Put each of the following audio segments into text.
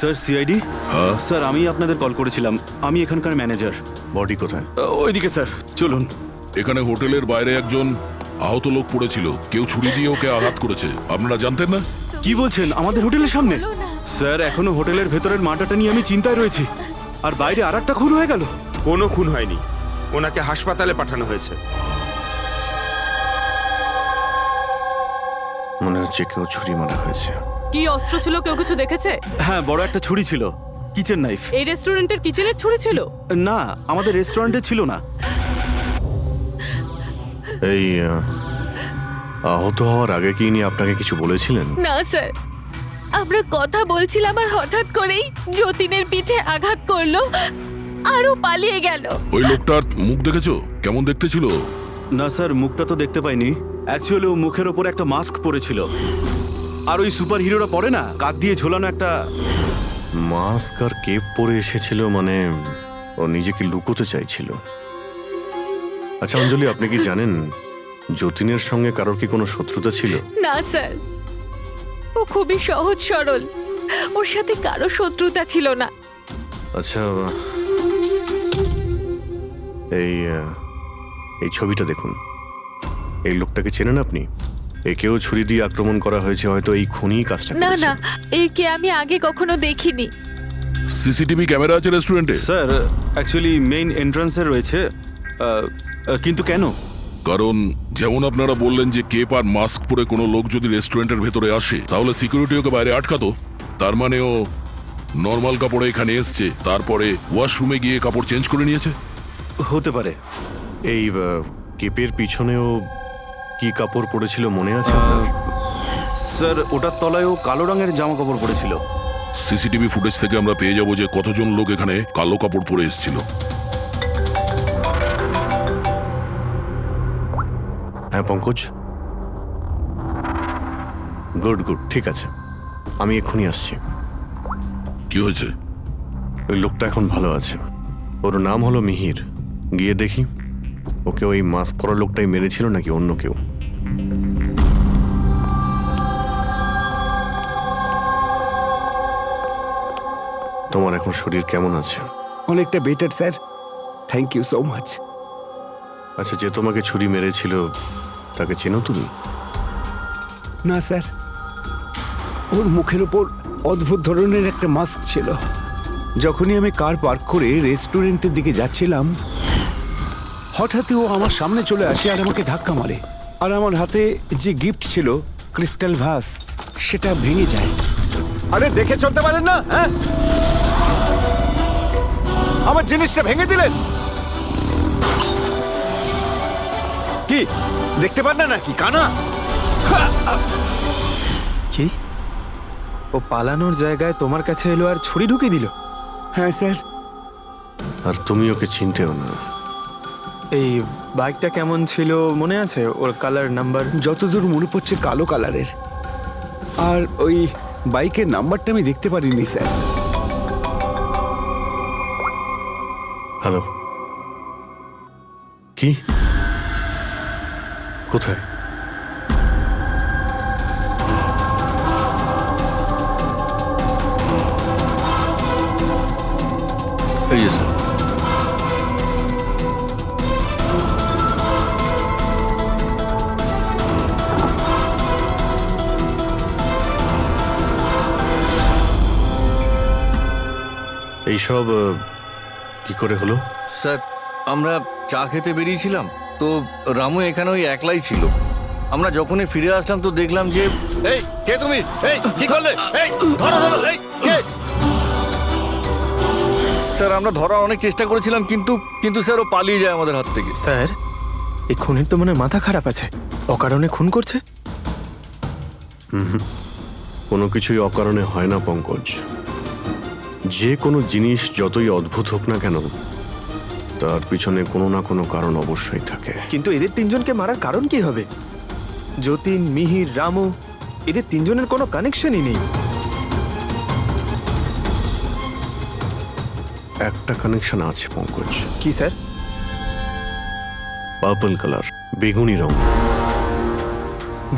Sir CID. হ্যাঁ sir আমি আপনাদের কল করেছিলাম, আমি এখানকার ম্যানেজার। বডি কোথায়? ওইদিকে স্যার, চলুন। এখানে হোটেলের বাইরে একজন আহত লোক পড়েছিল, কেউ ছুরি দিয়ে ওকে আঘাত করেছে। আপনারা জানতেন না? কি বলছেন, আমাদের হোটেলের সামনে? বলো না। স্যার এখনো হোটেলের ভেতরের মাটাটা নিয়ে আমি চিন্তায় রয়েছি। আর বাইরে আর একটা খুন হয়ে গেল। কোনো খুন হয়নি, ওনাকে হাসপাতালে পাঠানো হয়েছে। মনে হচ্ছে কেউ ছুরি মারা হয়েছে। কি অস্ত্র ছিল, কেউ কিছু দেখেছে? হ্যাঁ, বড় একটা ছুরি ছিল, কিচেন নাইফ। এই রেস্টুরেন্টের কিচেনের ছুরি ছিল? না, আমাদের রেস্টুরেন্টে ছিল না। এই আহত হওয়ার আগে কি ইনি আপনাকে কিছু বলেছিলেন? না স্যার, আমরা কথা বলছিলাম আর হঠাৎ করেই যতীনের পিঠে আঘাত করলো আরও পালিয়ে গেল। ওই লোকটার মুখ দেখেছো? কেমন দেখতে ছিল? না স্যার, মুখটা তো দেখতে পাইনি। অ্যাকচুয়ালি ও মুখের ওপর একটা মাস্ক পরেছিল। আর ওই সুপার হিরোরা পরে না, কাঁধ দিয়ে ঝোলানো একটা। মাস্ক আর কেপ পরে এসেছিল মানে ও নিজেকে লুকোতে চাইছিল। আচ্ছা অঞ্জলি, আপনি কি জানেন যতীনের সঙ্গে কারোর কি কোনো শত্রুতা ছিল? না স্যার, ও খুবই সহজ সরল, ওর সাথে কারো শত্রুতা ছিল না। আচ্ছা, এই ছবিটা দেখুন। এই লোকটাকে চেনেন আপনি? একেও ছুরি দিয়ে আক্রমণ করা হয়েছে, হয়তো এই খুনি কাজটা না করেছে। না, একে আমি আগে কখনো দেখিনি। সিসিটিভি ক্যামেরা আছে রেস্টুরেন্টে? স্যার অ্যাকচুয়ালি মেইন এন্ট্রান্সে রয়েছে। কিন্তু কেন? কারণ যেমন আপনারা বললেন যে কেপ আর মাস্ক পরে কোনো লোক যদি রেস্টুরেন্টের ভেতরে আসে তাহলে সিকিউরিটি ওকে বাইরে আটকাতো। তার মানে ও নর্মাল কাপড়ে এখানে এসছে, তারপরে ওয়াশরুমে গিয়ে কাপড় চেঞ্জ করে নিয়েছে। হতে পারে। এই কেপের পিছনেও কি কাপড় পরেছিল মনে আছে আপনার? স্যার ওটার তলায় ও কালো রঙের জামা কাপড় পরেছিল। সিসিটিভি ফুটেজ থেকে আমরা পেয়ে যাবো যে কতজন লোক এখানে কালো কাপড় পরে এসেছিল। হ্যাঁ পঙ্কজ, গুড গুড, ঠিক আছে, আমি এক্ষুনি আসছি। কি হয়েছে? ওই লোকটা এখন ভালো আছে, ওর নাম হলো মিহির। গিয়ে দেখি ওকে ওই মাস্ক পরা লোকটাই মেরেছিল নাকি অন্য কেউ। তোমার এখন শরীর কেমন আছে? অনেকটা better sir, thank you so much. আচ্ছা, যে তোমাকে ছুরি মেরেছিল তাকে চেনো তুমি? না স্যার, ওর মুখের ওপর অদ্ভুত ধরনের একটা মাস্ক ছিল। যখনই আমি কার পার্ক করে রেস্টুরেন্টের দিকে যাচ্ছিলাম, হঠাৎই ও আমার সামনে চলে আসে আর আমাকে ধাক্কা মারে। আর আমার হাতে যে গিফট ছিল, ক্রিস্টাল ভাস, সেটা ভেঙে যায়। আরে দেখে চলতে পারেন না? হ্যাঁ, আমার জিনিসটা ভেঙে দিলেন। কি দেখতে পান না নাকি কানা? কি, ও পালানোর জায়গায় তোমার কাছে এলো আর ছুরি ঢুকিয়ে দিল? হ্যাঁ স্যার। আর তুমি ওকে চিনতেও না। এই বাইকটা কেমন ছিল মনে আছে? ওর কালার, নাম্বার? যতদূর মনে পড়ছে কালো কালারের। আর ওই বাইকের নাম্বারটা আমি দেখতে পারিনি স্যার। হ্যালো, কি, কোথায়? এই যে স্যার। এইসব কি করে হলো? স্যার, আমরা চা খেতে বেরিয়েছিলাম, তো রামু এখানে ওই একলাই ছিল। আমরা যখনই ফিরে আসলাম তো দেখলাম যে এই কে তুমি, এই কি করলে, এই ধরো ধরো, এই কে? স্যার আমরা ধরার অনেক চেষ্টা করেছিলাম, কিন্তু স্যার ও পালিয়ে যায় আমাদের হাত থেকে। স্যার, এই খুনের তো মনে হয় মাথা খারাপ আছে, অকারণে খুন করছে। কোনো কিছুই অকারণে হয় না পঙ্কজ। যে কোনো জিনিস যতই অদ্ভুত হোক না কেন, তার পিছনে কোনো না কোনো কারণ অবশ্যই থাকে। কিন্তু এদের তিনজনকে মারার কারণ কি হবে? যতীন, মিহির, রামু, এদের তিনজনের কোনো কানেকশনই নেই। একটা কানেকশন আছে পঙ্কজ। কি স্যার? পার্পল কালার, বেগুনি রং।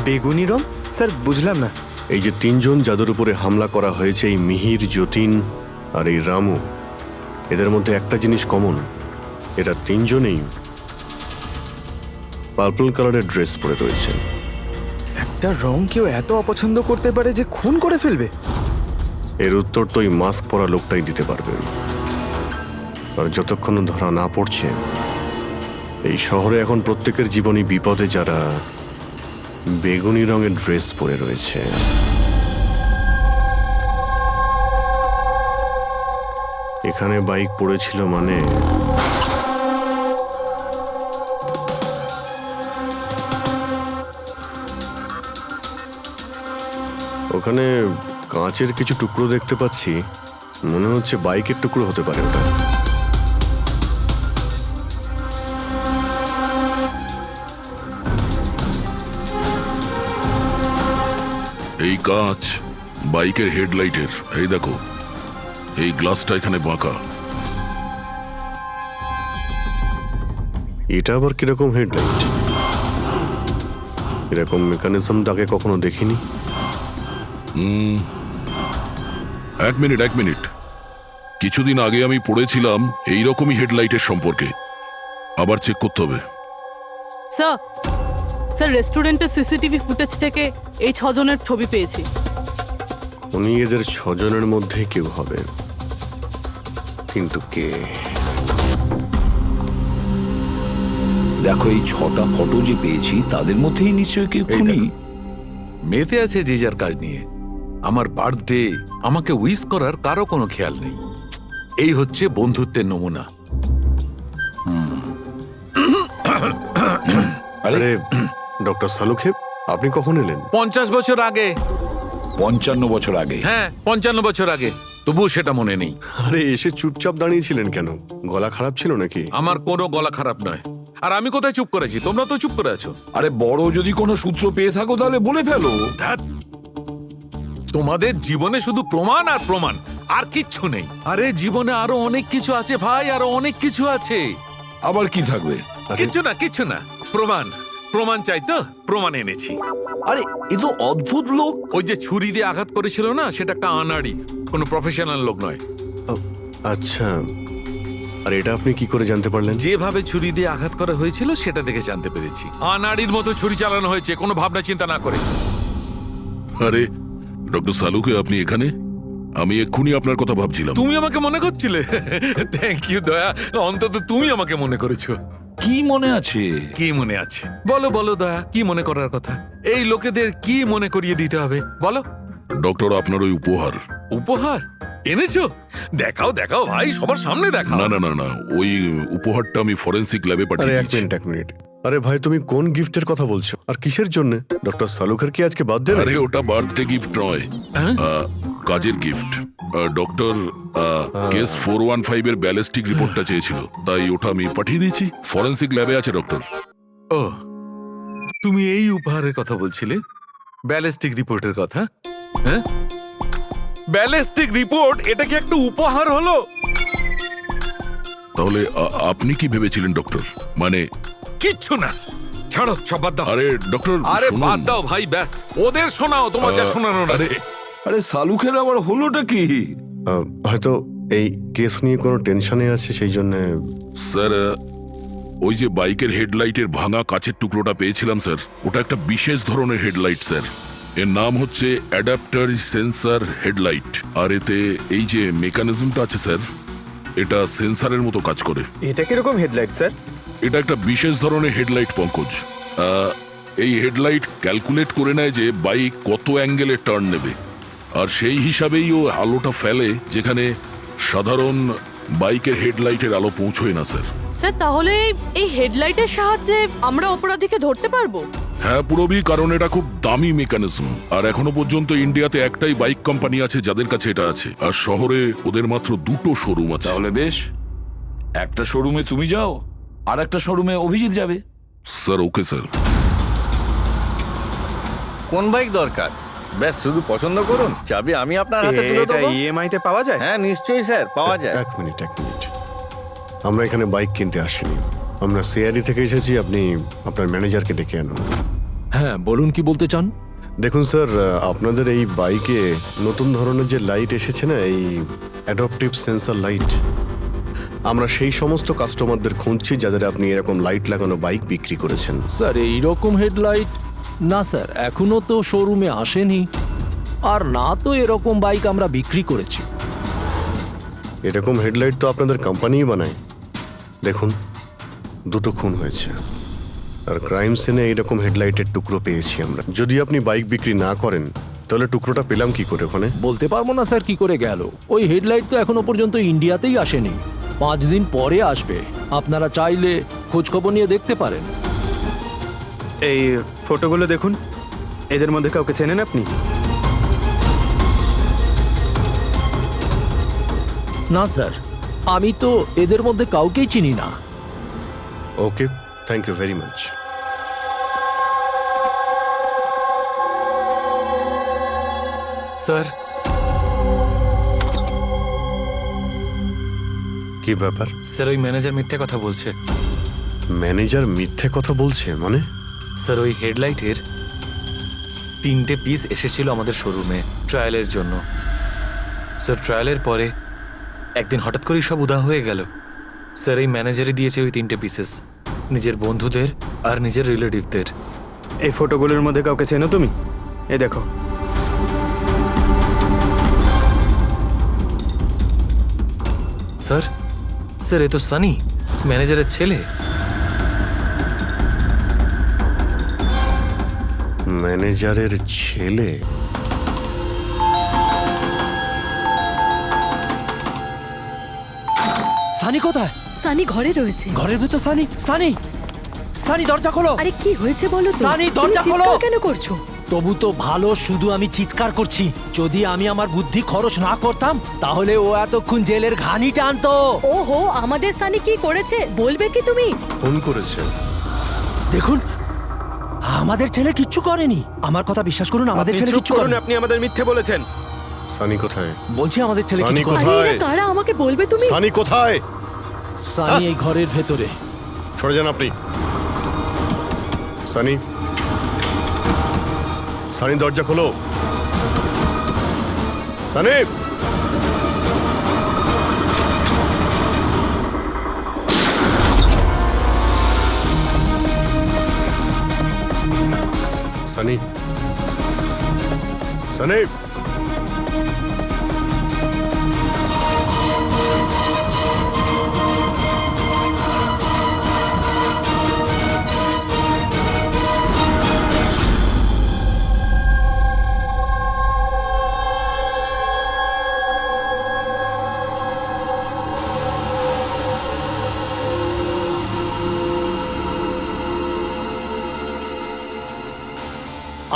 বেগুনি রং? স্যার বুঝলাম না। এই যে তিনজন যাদের উপরে হামলা করা হয়েছে, এই মিহির, যতীন আর এই রামু, এদের মধ্যে একটা জিনিস কমন, এরা তিনজনেই পার্পল কালারের ড্রেস পরে রয়েছে। একটা রং কেউ এত অপছন্দ করতে পারে যে খুন করে ফেলবে? এর উত্তর তো ওই মাস্ক পরা লোকটাই দিতে পারবে। আর যতক্ষণ ধরা না পড়ছে, এই শহরে এখন প্রত্যেকের জীবনই বিপদে যারা বেগুনি রঙের ড্রেস পরে রয়েছে। এখানে বাইক পড়েছিল মানে ওখানে কাঁচের কিছু টুকরো দেখতে পাচ্ছি, মনে হচ্ছে বাইকের টুকরো হতে পারে ওটা। এই কাঁচ বাইকের হেডলাইটের। এই দেখো, এই গ্লাসটা এখানে বাঁকা। এটা আবার কিরকম হেডলাইট? এরকম মেকানিজমটা আগে কখনো দেখিনি। এক মিনিট। কিছুদিন আগে আমি পড়েছিলাম এইরকমই হেডলাইটের সম্পর্কে। আবার চেক করতে হবে। স্যার রেস্টুরেন্টের সিসিটিভি ফুটেজ থেকে এই 6 জনের ছবি পেয়েছি। উনি এদের 6 জনের মধ্যে কেউ হবে, কিন্তু কে? দেখো, এই 6টা ফটো যে পেয়েছি তাদের মধ্যেই নিশ্চয়ই কেউ খুনি। মেতে আছে যে যার কাজ নিয়ে। আমার বার্থডে, আমাকে উইশ করার কারো কোনো খেয়াল নেই। এই হচ্ছে বন্ধুত্বের নমুনা। আরে ডক্টর সালুখেব, আপনি কখন এলেন? 50 বছর আগে। 55 বছর আগে। হ্যাঁ, 55 বছর আগে। তবুও সেটা মনে নেই। আরে এসে চুপচাপ দাঁড়িয়েছিলেন কেন? গলা খারাপ ছিল নাকি? আমার কোনো গলা খারাপ নয়। আর আমি কোথায় চুপ করেছি? তোমরা তো চুপ করে আছো। আরে বড় যদি কোনো সূত্র পেয়ে থাকো তাহলে বলে ফেলো। ধ্যাৎ, তোমাদের জীবনে শুধু প্রমাণ আর প্রমাণ, আর কিচ্ছু নেই। আরে জীবনে আরো অনেক কিছু আছে ভাই, আরো অনেক কিছু আছে। আবার কি থাকবে? কিচ্ছু না। প্রমাণ চাই তো, প্রমাণ এনেছি। আরে এ তো অদ্ভুত লোক। ওই যে ছুরি দিয়ে আঘাত করেছিল না, সেটা একটা আনাড়ি, কোনো প্রফেশনাল লোক নয়। আচ্ছা, আর এটা আপনি কি করে জানতে পারলেন? যেভাবে ছুরি দিয়ে আঘাত করা হয়েছিল সেটা দেখে জানতে পেরেছি। আনাড়ির মতো ছুরি চালানো হয়েছে, কোনো ভাবনা চিন্তা না করে। আরে ডক্টর সালুকে, আপনি এখানে? আমি এক্ষুনি আপনার কথা ভাবছিলাম। তুমি আমাকে মনে করছিলে? থ্যাংক ইউ দয়া, অন্তত তুমি আমাকে মনে করেছো। কি মনে আছে? কি মনে আছে? বলো দয়া, কি মনে করার কথা? এই লোকেদের কি মনে করিয়ে দিতে হবে বলো। ডক্টর, আপনার ওই উপহার। উপহার এনেছো? দেখাও ভাই, সবার সামনে দেখাও। না, ওই উপহারটা আমি ফরেনসিক ল্যাবে আরে পাঠিয়ে এক দিয়েছি। মিনিট। আরে ভাই, তুমি কোন গিফটের কথা বলছো আর কিসের জন্য? ডক্টর সালুখের কি আজকে বার্থডে? আরে ওটা বার্থডে গিফট নয়, কাজের গিফট। ডক্টর কেস 415 এর ব্যালিস্টিক রিপোর্টটা চেয়েছিল, তাই ওটা আমি পাঠিয়ে দিয়েছি। ফরেনসিক ল্যাবে আছে ডক্টর। ও, তুমি এই উপহারের কথা বলছিলে? ব্যালিস্টিক রিপোর্টের কথা? হ্যাঁ, ব্যালিস্টিক রিপোর্ট, এটা কি একটা উপহার হলো? তাহলে আপনি কি ভেবেছিলেন ডক্টর? মানে কিচ্ছু না, ছাড়ো, সব বাদ দাও। আরে ডক্টর, আরে শুনুন। বাদ দাও ভাই, ব্যাস ওদের শোনাও, তোমার যা শোনানোর আরে, আছে। আরে সালুখের আবার হলোটা কি? হয়তো এই কেস নিয়ে কোনো টেনশনে আছে, সেই জন্য। স্যার, ওই যে বাইকের হেডলাইটের ভাঙা কাচের টুকরোটা পেয়েছিলাম স্যার, ওটা একটা বিশেষ ধরনের হেডলাইট স্যার। এর নাম হচ্ছে অ্যাডাপ্টার সেন্সর হেডলাইট। আর এতে এই যে মেকানিজমটা আছে স্যার, এটা সেন্সরের মতো কাজ করে। এটা কিরকম হেডলাইট স্যার? এটা একটা বিশেষ ধরনের হেডলাইট পঙ্কজ। এই হেডলাইট ক্যালকুলেট করে নেয় যে বাইক কত অ্যাঙ্গেলে টার্ন নেবে, আর সেই হিসাবেই ও আলোটা ফেলে যেখানে সাধারণ বাইকের হেডলাইটের আলো পৌঁছয় না স্যার। স্যার তাহলে এই হেডলাইটের সাহায্যে আমরা অপরাধীকে ধরতে পারবো? হ্যাঁ পুরোবি, কারণ এটা খুব দামি মেকানিজম। আর এখনো পর্যন্ত ইন্ডিয়াতে একটাই বাইক কোম্পানি আছে যাদের কাছে এটা আছে, আর শহরে ওদের মাত্র 2টো শোরুম আছে। তাহলে বেশ, একটা শোরুমে তুমি যাও আর একটা শোরুমে অভিজিৎ যাবে। Sir okay sir. কোন বাইক দরকার? ব্যাস শুধু পছন্দ করুন, চাবি আমি আপনার হাতে তুলে এটা দেবো। ইএমআই তে পাওয়া যায়? হ্যাঁ নিশ্চয়ই স্যার, পাওয়া যায়। এক মিনিট। আমরা এখানে বাইক কিনতে আসিনি, আমরা সিআইডি থেকে এসেছি। আপনি আপনার ম্যানেজারকে ডেকে আনুন। হ্যাঁ বলুন, কি বলতে চান? দেখুন স্যার, আপনাদের এই বাইকে নতুন ধরনের যে লাইট এসেছে না, এই অ্যাডপটিভ সেন্সর লাইট, আমরা সেই সমস্ত কাস্টমারদের খুঁজছি যাদের আপনি এরকম লাইট লাগানো বাইক বিক্রি করেছেন। স্যার এইরকম হেডলাইট না স্যার, এখনো তো শোরুমে আসেনি, আর না তো এরকম বাইক আমরা বিক্রি করেছি। এরকম হেডলাইট তো আপনাদের কোম্পানিই বানায়। দেখুন, দুটো খুন হয়েছে, আর ক্রাইম সিনে এইরকম হেডলাইটের টুকরো পেয়েছি আমরা। যদি আপনি বাইক বিক্রি না করেন তাহলে টুকরোটা পেলাম কি করে ওখানে? বলতে পারবো না স্যার কি করে গেল। ওই হেডলাইট তো এখনো পর্যন্ত ইন্ডিয়াতেই আসেনি, 5 দিন পরে আসবে। আপনারা চাইলে খোঁজখবর নিয়ে দেখতে পারেন। এই ফটোগুলো দেখুন, এদের মধ্যে কাউকে চেনেন আপনি? না স্যার, আমি তো এদের মধ্যে কাউকেই চিনি না। Okay, thank you very much. Sir, কি ব্যাপার? স্যার ওই ম্যানেজার মিথ্যে কথা বলছে। ম্যানেজার মিথ্যে কথা বলছে মানে? স্যার ওই হেডলাইটের 3টে পিস এসেছিল আমাদের শোরুমে ট্রায়ালের জন্য। স্যার ট্রায়ালের পরে একদিন হঠাৎ করেই সব উধাও হয়ে গেল। স্যার এই ম্যানেজারই দিয়েছে ওই 3টে পিসেস, নিজের বন্ধুদের আর নিজের রিলেটিভদের। এই ফটোগুলোর মধ্যে কাউকে চেনো তুমি? এ দেখো। স্যার স্যার এ তো সানি, ম্যানেজারের ছেলে। ম্যানেজারের ছেলে? সানি কোথায়? সানি ঘরে রয়েছে। ঘরের ভেতর সানি? সানি, সানি দরজা খোলো। আরে কি হয়েছে বলো তো? সানি, তুমি দরজা খোলো। চিৎকার কেন করছো? তবু তো ভালো, শুধু আমি চিৎকার করছি। যদি আমি আমার বুদ্ধি খরচ না করতাম তাহলে ও এতক্ষণ জেলের ঘানি টানতো। ওহো, আমাদের সানি কি করেছে বলবে কি তুমি? ফোন করেছে। দেখুন, আমাদের ছেলে কিচ্ছু করেনি। আমার কথা বিশ্বাস করুন, আমাদের আপনি ছেলে চুপ কিচ্ছু করুন, করেনি। আপনি আমাদের মিথ্যে বলেছেন। সানি কোথায়? বলছি আমাদের ছেলে সানি কিছু করেনি। কোথায়? আরে এরা কারা আমাকে বলবে তুমি? সানি কোথায়? সানি এই ঘরের ভেতরে। সরে যান আপনি। সানি, সানি দরজা খোলো। সানি, সানি, সানি।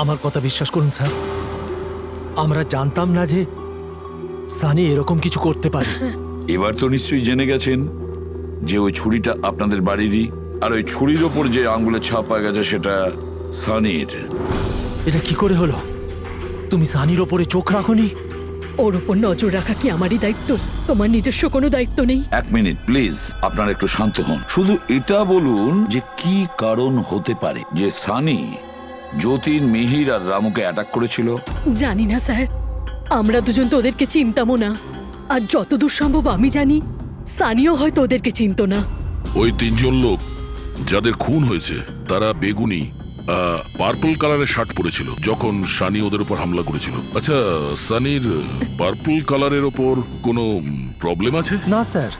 আমার কথা বিশ্বাস করুন স্যার, আমরা জানতাম না যে সানি এরকম কিছু করতে পারে। এবার তো নিশ্চয়ই জেনে গেছেন যে ওই ছুরিটা আপনাদের বাড়িরই, আর ওই ছুরির ওপর যে আঙ্গুলের ছাপ পাওয়া গেছে সেটা সানির। এটা কি করে হলো? তুমি সানির ওপরে চোখ রাখোনি? ওর উপর নজর রাখা কি আমারই দায়িত্ব? তোমার নিজস্ব কোনো দায়িত্ব নেই? 1 মিনিট প্লিজ, আপনারা একটু শান্ত হন। শুধু এটা বলুন যে কি কারণ হতে পারে যে সানি যতীন, মিহির আর রামুকে অ্যাটাক করেছিল। জানি না স্যার, আমরা দুজন তো ওদেরকে চিনতামও না। আর যতদূর সম্ভব আমি জানি সানিও হয়তো ওদেরকে চিনতো না। ওই 3জন লোক যাদের খুন হয়েছে তারা বেগুনি পার্পল কালারের শার্ট পরেছিল যখন সানি ওদের উপর হামলা করেছিল। আচ্ছা, সানির পার্পল কালারের ওপর কোনো প্রবলেম আছে? না স্যার,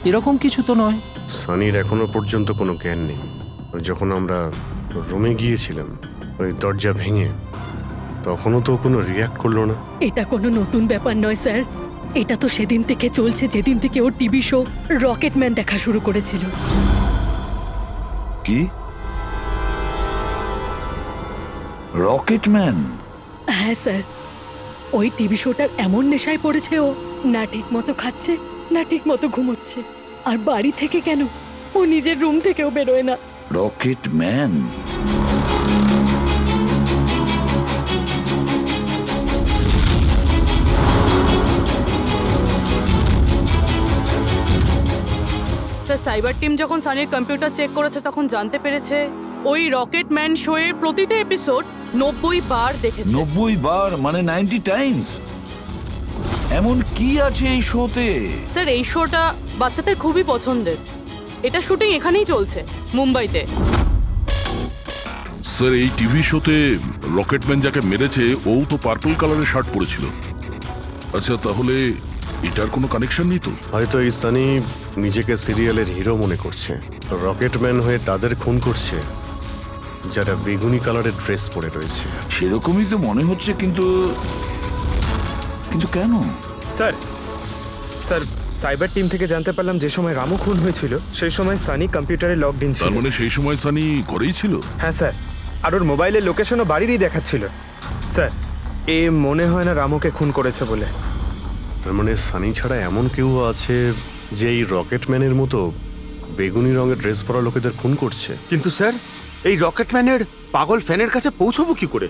এরকম কিছু তো নয়। সানির এখনো পর্যন্ত কোনো জ্ঞান নেই। যখন আমরা রুমে গিয়েছিলাম ওই দরজা ভেঙে, তখনও তো কোনো রিয়াক্ট করলো না। এটা কোনো নতুন ব্যাপার নয় স্যার, এটা তো সেদিন থেকে চলছে যেদিন থেকে ওর টিভি শো রকেটম্যান দেখা শুরু করেছিল। কি? রকেটম্যান? হ্যাঁ স্যার, ওই টিভি শোটার এমন নেশায় পড়েছে ও, না ঠিক মতো খাচ্ছে না ঠিক মতো ঘুমোচ্ছে। আর বাড়ি থেকে কেন, ও নিজের রুম থেকেও বেরোয় না। রকেটম্যান? স্যার, সাইবার টিম যখন সানির কম্পিউটার চেক করেছে তখন জানতে পেরেছে ওই রকেটম্যান শো এর প্রতিটা এপিসোড 90 বার দেখেছে। 90 বার মানে 90 টাইমস। এমন কি আছে এই শোতে? স্যার এই শোটা বাচ্চাদের খুবই পছন্দের। এটা শুটিং এখানেই চলছে, মুম্বাইতে। স্যার এই টিভি শোতে রকেটম্যান যাকে মেরেছে ও তো পার্পল কালারের শার্ট পরেছিল। আচ্ছা তাহলে এটার কোনো কানেকশন নেই তো? হয়তো এই সানি নিজেকে সিরিয়ালের হিরো মনে করছে, রকেটম্যান হয়ে তাদের খুন করছে যারা বেগুনি কালারের ড্রেস পরে রয়েছে। সেরকমই তো মনে হচ্ছে, কিন্তু কিন্তু কেন? স্যার স্যার সাইবার টিম থেকে জানতে পারলাম যে সময় রামু খুন হয়েছিল সেই সময় সানি কম্পিউটারে লগড ইন ছিল। তার মানে সেই সময় সানি ঘরেই ছিল? হ্যাঁ স্যার, আর ওর মোবাইলের লোকেশনও বাড়িরই দেখাচ্ছিল। স্যার এ মনে হয় না রামুকে খুন করেছে বলে। তার মানে সানি ছাড়া এমন কেউ আছে যে এই রকেটম্যানের মতো বেগুনি রঙের ড্রেস পরা লোকেদের খুন করছে। কিন্তু স্যার এই রকেটম্যানের পাগল ফ্যানের কাছে পৌঁছবো কি করে?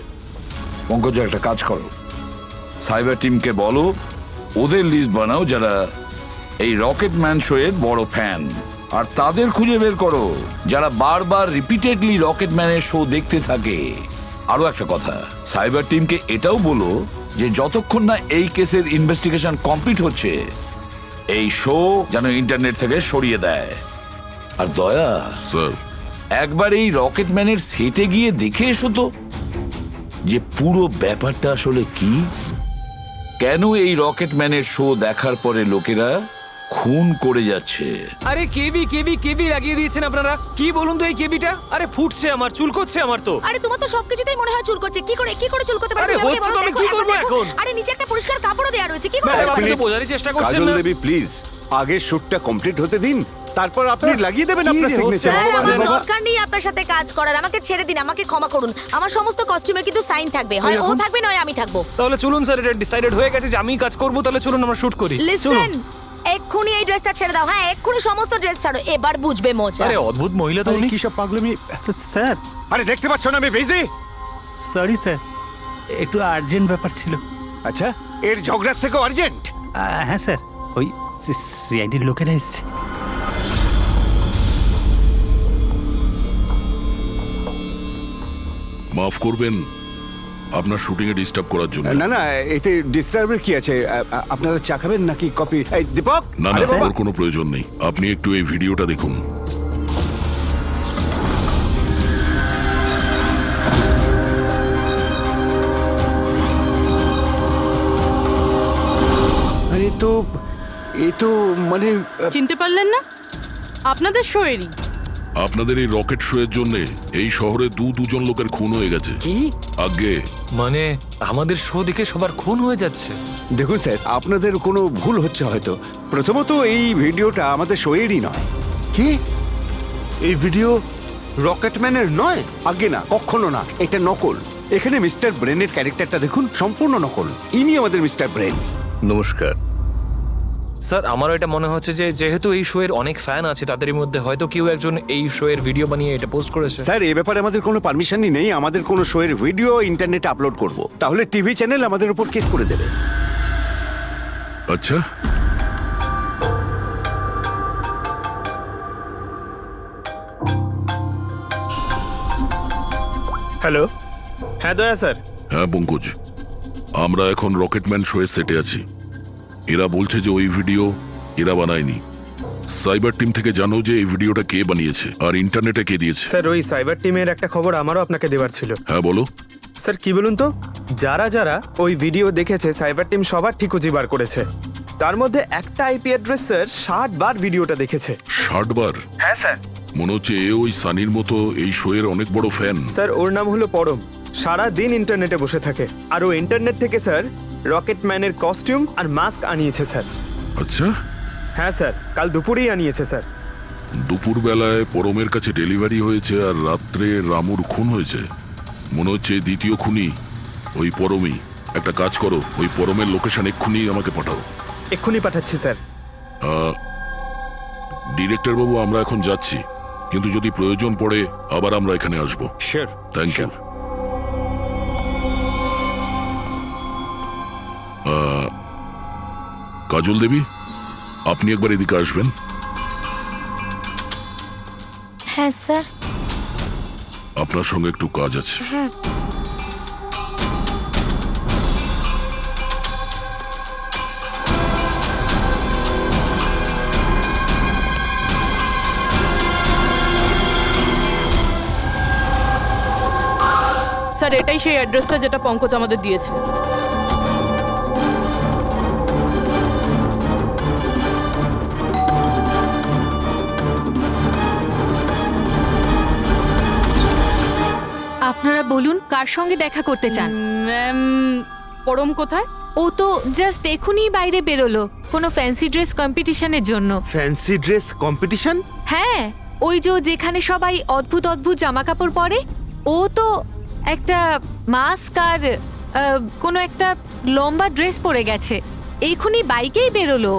পঙ্কজ একটা কাজ করো, সাইবার টিমকে বলো ওদের লিস্ট বানাও যারা এই রকেটম্যান শো এর বড় ফ্যান, আর তাদের খুঁজে বের করো যারা বারবার রিপিটেডলি রকেটম্যানের শো দেখতে থাকে। আরো একটা কথা, সাইবার টিমকে এটাও বলো যে যতক্ষণ না এই কেসের ইনভেস্টিগেশন কমপ্লিট হচ্ছে এই শো যেন ইন্টারনেট থেকে সরিয়ে দেয়। আর দয়া স্যার একবার এই রকেটম্যানের সেটে গিয়ে দেখে এসো তো যে পুরো ব্যাপারটা আসলে কি, কেন এই রকেটম্যানের শো দেখার পরে লোকেরা খুন করে যাচ্ছে। আরে কেবি কেবি কেবি লাগিয়ে দিয়েছেন আপনারা। কি বলুন তো এই কেবিটা? আরে ফুটছে আমার, চুলকোচ্ছে আমার তো। আরে তোমার তো সবকিছুতেই মনে হয় চুল করছে। কি করে চুল করতে পারে? আরে হচ্ছে তো, আমি কি করবো এখন? আরে নিচে একটা পরিষ্কার কাপড়ও দেয়া রয়েছে। কি করে? আপনি তো বোঝারই চেষ্টা করছেন কাজল না। দেবী প্লিজ আগে শুটটা কমপ্লিট হতে দিন, তারপর আপনি লাগিয়ে দেবেন কি আপনার যে সিগনেচার। হচ্ছে? আমার দরকার নেই আপনার সাথে কাজ করার। আমাকে ছেড়ে দিন, আমাকে ক্ষমা করুন। আমার সমস্ত কস্টিউমে কিন্তু সাইন থাকবে, হয় ও থাকবে নয় আমি থাকবো। তাহলে চলুন স্যার, এটা ডিসাইডেড হয়ে গেছে যে আমিই কাজ করবো। তাহলে চলুন আমরা শুট করি। চলুন। লিসেন, এক্ষুনি এই ড্রেসটা ছেড়ে দাও। হ্যাঁ এক্ষুনি সমস্ত ড্রেস ছাড়ো, এবার বুঝবে মজা। আরে অদ্ভুত মহিলা তো উনি। কি সব পাগলামি স্যার আরে দেখতে পাচ্ছ না আমি বিজি। সরি স্যার, একটু আর্জেন্ট ব্যাপার ছিল। আচ্ছা এর ঝগড়ার থেকে আর্জেন্ট? হ্যাঁ স্যার, ওই সিআইডির লোকেরা এসছে। মাফ করবেন আপনার শুটিং এ ডিস্টার্ব করার জন্য। না না এতে ডিস্টার্বের কি আছে? আপনারা চা খাবেন নাকি কফি? এই দীপক। না না আরে বাবা। ওর কোনো প্রয়োজন নেই, আপনি একটু এই ভিডিওটা দেখুন। আরে তো এ তো মানে চিনতে পারলেন না? আপনাদের শোয়েরই। আপনাদের এই রকেট শো এর জন্য এই শহরে দুজন লোকের খুন হয়ে গেছে। কি? আগে মানে আমাদের শো দেখে সবার খুন হয়ে যাচ্ছে। দেখুন স্যার আপনাদের কোনো ভুল হচ্ছে হয়তো। প্রথমত এই ভিডিওটা আমাদের শোয়েরই নয়। কি? এই ভিডিও রকেটম্যানের নয়? আগে না, কখনো না, এটা নকল। এখানে মিস্টার ব্রেনের ক্যারেক্টারটা দেখুন, সম্পূর্ণ নকল। ইনি আমাদের মিস্টার ব্রেন। নমস্কার। স্যার আমারও এটা মনে হচ্ছে যে যেহেতু এই শো এর অনেক ফ্যান আছে, তাদের মধ্যে হয়তো কেউ একজন এই শো এর ভিডিও বানিয়ে এটা পোস্ট করেছে। স্যার এ ব্যাপারে আমাদের কোনো পারমিশনই নেই। আমাদের কোনো শোয়ের ভিডিও ইন্টারনেটে আপলোড করব, তাহলে টিভি চ্যানেল আমাদের উপর কেস করে দেবে। আচ্ছা হ্যালো, হ্যাঁ দয়া স্যার। হ্যাঁ পঙ্কজ, আমরা এখন রকেটম্যান শো এর সেটে আছি। এরা বলছে যে ওই ভিডিও এরা বানায়নি। সাইবার টিম থেকে জানো যে এই ভিডিওটা কে বানিয়েছে আর ইন্টারনেটে কে দিয়েছে? স্যার ওই সাইবার টিমের একটা খবর আমারও আপনাকে দেওয়ার ছিল। হ্যাঁ বলো। স্যার কি বলুন তো, যারা যারা ওই ভিডিও দেখেছে সাইবার টিম সবার ঠিক খুঁজে বার করেছে। তার মধ্যে একটা আইপি অ্যাড্রেস স্যার 60 বার ভিডিওটা দেখেছে। 60 বার? হ্যাঁ স্যার। মনে হচ্ছে এ ওই সানির মতো এই শো এর অনেক বড় ফ্যান। স্যার ওর নাম হলো পরম, সারা দিন ইন্টারনেটে বসে থাকে। আর ও ইন্টারনেট থেকে স্যার রকেটম্যানের কস্টিউম আর মাস্ক আনিয়েছে স্যার। আচ্ছা হ্যাঁ স্যার, কাল দুপুরেই আনিয়েছে স্যার। দুপুর বেলায় পরমের কাছে ডেলিভারি হয়েছে আর রাত্রে রামুর খুন হয়েছে। মনে হচ্ছে দ্বিতীয় খুনি ওই পরমই। একটা কাজ করো, ওই পরমের লোকেশন এক্ষুনি আমাকে পাঠাও। এক্ষুনি পাঠাচ্ছি স্যার। ডিরেক্টর বাবু আমরা এখন যাচ্ছি, কিন্তু যদি প্রয়োজন পড়ে আবার আমরা এখানে আসবো। Sure. Thank you. Kajal Devi, আপনি একবার এদিকে আসবেন। হ্যাঁ স্যার। আপনার সঙ্গে একটু কাজ আছে। হ্যাঁ স্যার এটাই সেই অ্যাড্রেসটা যেটা পঙ্কজ আমাদের দিয়েছে। আপনারা বলুন কার সঙ্গে দেখা করতে চান? ম্যাম, পরম কোথায়? ও তো জাস্ট এখনই বাইরে বেরোলো কোনো ফ্যান্সি ড্রেস কম্পিটিশনের জন্য। Fancy dress competition? হ্যাঁ, ওই যে যেখানে সবাই অদ্ভুত অদ্ভুত জামা কাপড় পরে, ও তো একটা মাস্ক আর কোনো একটা লম্বা ড্রেস পরে গেছে। এখনই বাইকেই বেরোলো।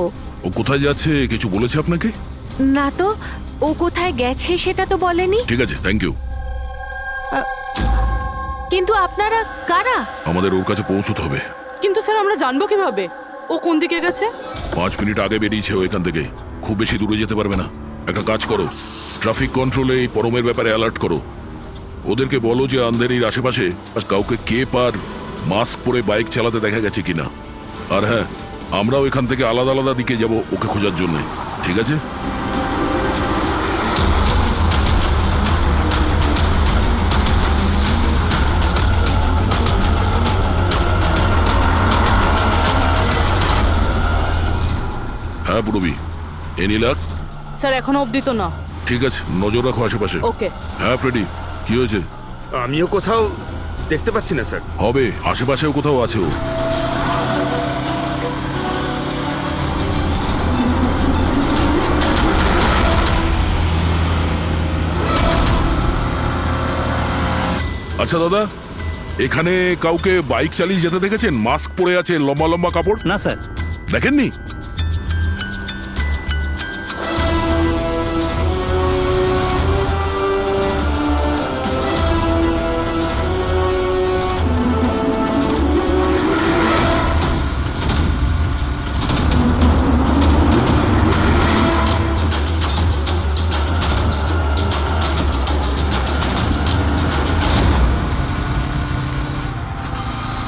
ও কোথায় যাচ্ছে কিছু বলেছে আপনাকে? না তো, ও কোথায় গেছে সেটা তো বলেনি। ঠিক আছে, থ্যাংক ইউ। কিন্তু আপনারা কারা? আমাদের ওর কাছে পৌঁছতে হবে। কিন্তু স্যার আমরা জানবো কিভাবে ও কোন দিকে গেছে? 5 মিনিট আগে বেরিয়েছে ও এখান থেকে, খুব বেশি দূরে যেতে পারবে না। একটা কাজ করো, ট্রাফিক কন্ট্রোলে এই পরমের ব্যাপারে অ্যালার্ট করো। ওদেরকে বলো যে আন্ধেরির আশেপাশে কাউকে কেপ আর মাস্ক পরে বাইক চালাতে দেখা গেছে কিনা। আর হ্যাঁ, আমরাও এখান থেকে আলাদা আলাদা দিকে যাব ওকে খোঁজার জন্য, ঠিক আছে? হ্যাঁ পুরবি, এনি লাক? স্যার এখনো অবধি তো না। ঠিক আছে, নজর রাখো আশেপাশে। ওকে। হ্যাঁ ফ্রেডি, কি হয়েছে? আমিও কোথাও দেখতে পাচ্ছি না স্যার। হবে, আশেপাশেও কোথাও আছে ও। আচ্ছা দাদা, এখানে কাউকে বাইক চালিয়ে যেতে দেখেছেন? মাস্ক পরে আছে, লম্বা লম্বা কাপড়? না স্যার। দেখেননি?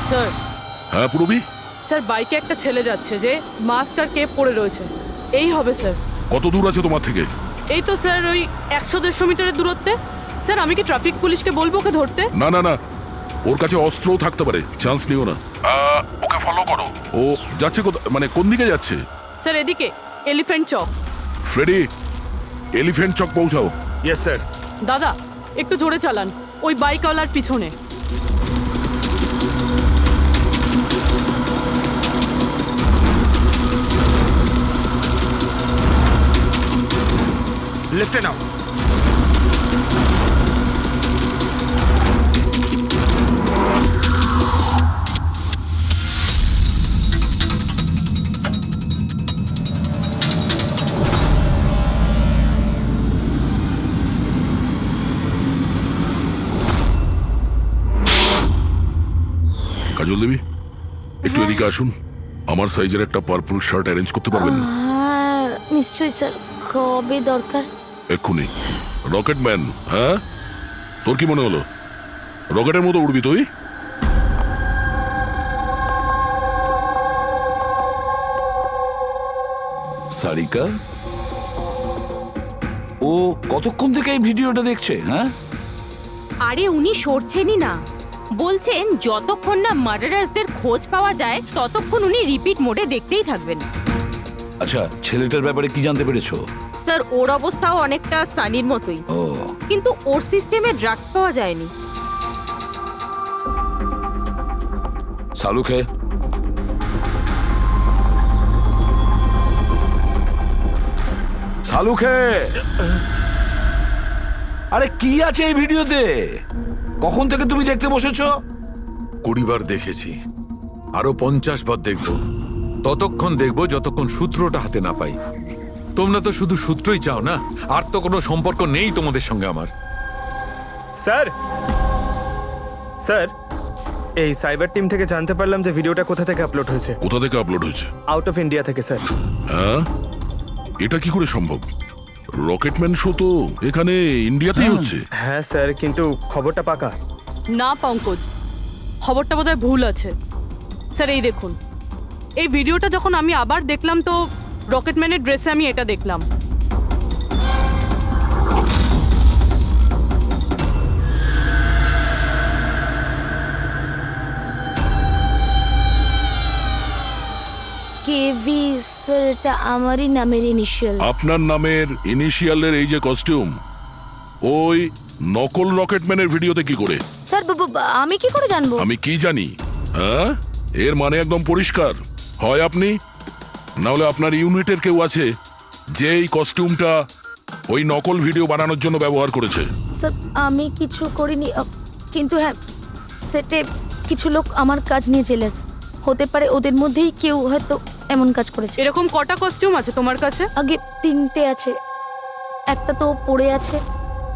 স্যার, হ্যাঁ পুরবি, স্যার বাইকে একটা ছেলে যাচ্ছে যে মাস্ক আর কেপ পরে রয়েছে। এই হবে স্যার। কত দূর আছে তোমার থেকে? এই তো স্যার ওই 100-150 মিটারের দূরত্বে। স্যার আমি কি ট্রাফিক পুলিশকে বলবো ওকে ধরতে? না না না, ওর কাছে অস্ত্রও থাকতে পারে, চান্স নিও না। ওকে ফলো করো। ও যাচ্ছে মানে কোন দিকে যাচ্ছে? স্যার এদিকে, elephant Chowk. Freddie, elephant Chowk পৌঁছাও। Yes sir. দাদা একটু জোরে চালান, ওই বাইকওয়ালার পিছনে। লেফটে নাও। কাজল দেবী, একটু এদিকে আসুন। আমার সাইজের একটা পার্পল শার্ট অ্যারেঞ্জ করতে পারবেন? নিশ্চয়ই স্যার, কবে দরকার? এক্ষুনি। রকেটম্যান, হ্যাঁ? তোর কি মনে হলো রকেটের মতো উড়বি তুই? সারিকা, ও কতক্ষণ থেকে এই ভিডিওটা দেখছে? হ্যাঁ, আরে উনি সরছেনই না, বলছেন যতক্ষণ না মার্ডারার্সদের খোঁজ পাওয়া যায় ততক্ষণ উনি রিপিট মোডে দেখতেই থাকবেন। আচ্ছা, ছেলেটার ব্যাপারে কি জানতে পেরেছো? স্যার ওর অবস্থাও অনেকটা সানির মতোই, ও, কিন্তু ওর সিস্টেমে ড্রাগস পাওয়া যায়নি। সালুখে, সালুখে, আরে কি আছে এই ভিডিওতে? কখন থেকে তুমি দেখতে বসেছো? 20 বার দেখেছি, আরো 50 বার দেখব। ততক্ষণ দেখব যতক্ষণ সূত্রটা হাতে না পাই। তোমরা তো শুধু সূত্রই চাও না, আর তো কোনো সম্পর্ক নেই তোমাদের সঙ্গে আমার। স্যার, স্যার এই সাইবার টিম থেকে জানতে পারলাম যে ভিডিওটা কোথা থেকে আপলোড হয়েছে। কোথা থেকে আপলোড হয়েছে? আউট অফ ইন্ডিয়া থেকে স্যার। হ্যাঁ, এটা কি করে সম্ভব? রকেটম্যান শো তো এখানে ইন্ডিয়াতেই হচ্ছে। হ্যাঁ স্যার, কিন্তু খবরটা পাকা না পঙ্কজ, খবরটা বোধহয় ভুল আছে। স্যার এই দেখুন, এই ভিডিওটা যখন আমি আবার দেখলাম তো রকেটম্যানের ড্রেসে আমি এটা দেখলাম। কেভি স্যার, এটা আমারই নামের ইনিশিয়াল। আপনার নামের ইনিশিয়ালের এই যে কস্টিউম, ওই নকল রকেটম্যানের ভিডিওতে কি করে? স্যার আমি কি করে জানবো? আমি কি জানি? হ্যাঁ, এর মানে একদম পরিষ্কার, হয় আপনি না হলে আপনার ইউনিটের কেউ আছে যে এই কস্টিউমটা ওই নকল ভিডিও বানানোর জন্য ব্যবহার করেছে। স্যার আমি কিছু করিনি, কিন্তু হ্যাঁ, সেটে কিছু লোক আমার কাজ নিয়ে জেলেস। হতে পারে ওদের মধ্যেই কেউ হয়তো এমন কাজ করেছে। এরকম কটা কস্টিউম আছে তোমার কাছে? আগে 3টে আছে, একটা তো পড়ে আছে,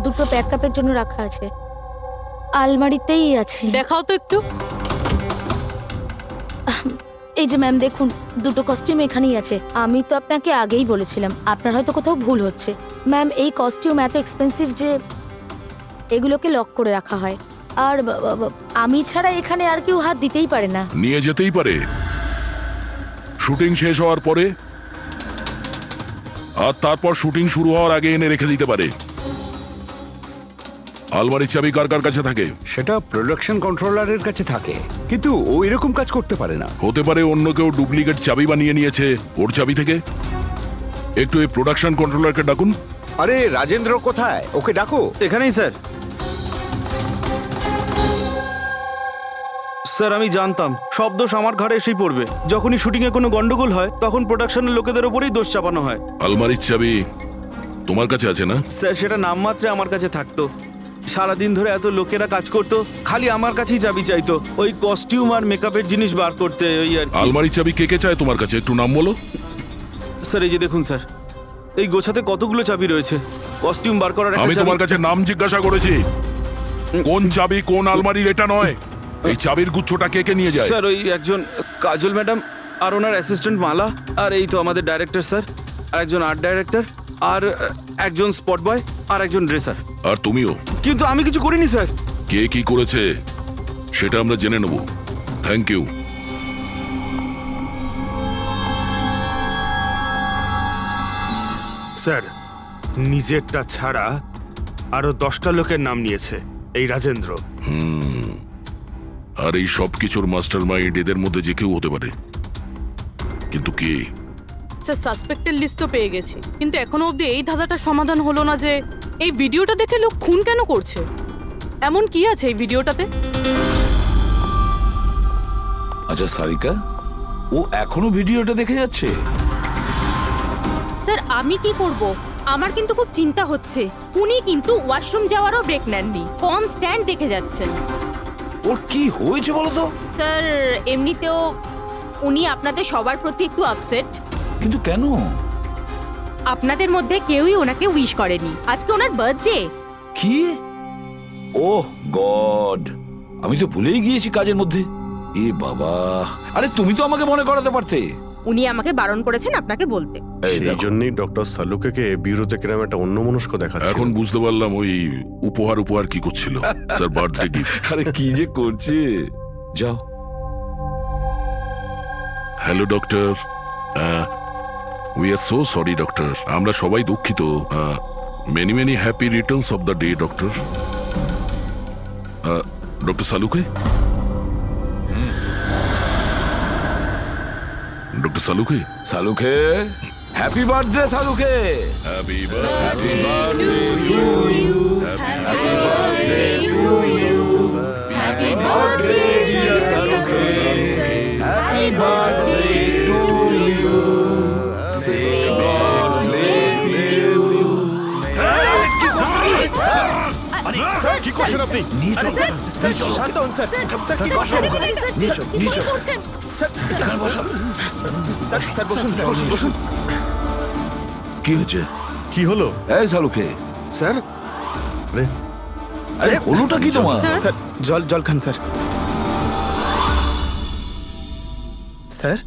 2টো ব্যাকআপের জন্য রাখা আছে, আলমারিতেই আছে। দেখাও তো একটু। এই যে ম্যাম দেখুন, 2টো কস্টিউম এখানেই আছে। আমি তো আপনাকে আগেই বলেছিলাম, আপনার হয়তো কোথাও ভুল হচ্ছে। ম্যাম এই কস্টিউম এত এক্সপেন্সিভ যে এগুলোকে লক করে রাখা হয়, আর আমি ছাড়া এখানে আর কেউ হাত দিতেই পারে না। নিয়ে যেতেই পারে শুটিং শেষ হওয়ার পরে, আর তারপর শুটিং শুরু হওয়ার আগে এনে রেখে দিতে পারে। আলমারির চাবি কার কার কাছে থাকে? সেটা প্রোডাকশন কন্ট্রোলারের কাছে থাকে, কিন্তু ও এরকম কাজ করতে পারে না। হতে পারে অন্য কেউ ডুপ্লিকেট চাবি বানিয়ে নিয়েছে ওর চাবি থেকে। একটু এই প্রোডাকশন কন্ট্রোলারকে ডাকুন। আরে রাজেন্দ্র কোথায়? ওকে ডাকো। এখানেই স্যার। স্যার আমি জানতাম সব দোষ আমার ঘাড়ে এসেই পড়বে। যখনই শুটিংয়ে কোনো গন্ডগোল হয় তখন প্রোডাকশনের লোকেদের ওপরেই দোষ চাপানো হয়। আলমারির চাবি তোমার কাছে আছে না? স্যার সেটা নামমাত্রে আমার কাছে থাকতো। সারাদিন ধরে এত লোকেরা কাজ করতো, খালি আমার কাছেই চাবি চাইতো ওই কস্টিউম আর মেকআপের জিনিস বার করতে, ওই আর কি। আলমারির চাবি কে কে চায় তোমার কাছে? একটু নাম বলো। স্যার এই যে দেখুন স্যার, এই গোছাতে কতগুলো চাবি রয়েছে। কস্টিউম বার করার একটা আমি চাবি- তোমার কাছে নাম জিজ্ঞাসা করেছি, কোন চাবি কোন আলমারির এটা নয়। এই চাবির গুচ্ছটা কে কে নিয়ে যায়? স্যার ওই একজন কাজল ম্যাডাম আর ওনার অ্যাসিস্ট্যান্ট মালা, আর এই তো আমাদের ডাইরেক্টর স্যার, আর একজন আর্ট ডাইরেক্টর, আর একজন স্পট বয়, আর একজন ড্রেসার। আর তুমিও? কিন্তু আমি কিছু করিনি স্যার। কে কি করেছে সেটা আমরা জেনে নেব। Thank you. স্যার নিজেরটা ছাড়া আরো 10টা লোকের নাম নিয়েছে এই রাজেন্দ্র। আর এই সব কিছুর মাস্টার মাইন্ড এদের মধ্যে যে কেউ হতে পারে, কিন্তু কে? স্যার সাসপেক্টেড লিস্ট তো পেয়ে গেছি, কিন্তু এখনো অবধি এই ধাঁধাটার সমাধান হলো না যে এই ভিডিওটা দেখে লোক খুন কেন করছে। এমন কি আছে এই ভিডিওটাতে? আচ্ছা সারিকা, ও এখনো ভিডিওটা দেখে যাচ্ছে? স্যার আমি কি করব? আমার কিন্তু খুব চিন্তা হচ্ছে। উনি কিন্তু ওয়াশরুম যাওয়ারও ব্রেক নেননি, কনস্ট্যান্ট দেখে যাচ্ছেন। ওর কি হয়েছে বলো তো? স্যার এমনিতেও উনি আপনাদের সবার প্রতি একটু আপসেট। কিন্তু কেন? আপনাদের মধ্যে কেউই ওনাকে উইশ করেনি। আজকে ওনার বার্থডে। কি? ওহ গড, আমি তো ভুলেই গিয়েছি কাজের মধ্যে। এ বাবা, আরে তুমি তো আমাকে মনে করাতে পারতে। উনি আমাকে বারণ করেছেন আপনাকে বলতে। সেই জন্যই ডক্টর সালুকে বিরোধে কিরম একটা অন্যমনস্ক দেখাচ্ছে। এখন বুঝতে পারলাম ওই উপহার কি করছিল। Sir birthday gift. আরে কি যে করছে। যাও। Hello doctor, we are so sorry doctor, আমরা সবাই দুঃখিত। Many many happy returns of the day doctor. Doctor Saluke, doctor Saluke, Saluke happy birthday Saluke. Happy birthday to you, happy birthday to you, happy birthday dear Saluke, happy birthday to you, say God bless you. কি করছেন sir কি করছেন আপনি? শান্ত হন sir. Sir কি করছেন? নিচে sir বসুন, স্যার বসুন। কি হচ্ছে? কি হলো? এই সালুকে। স্যার আরে আরে হলোটা কি তোমার? স্যার জল খান স্যার। স্যার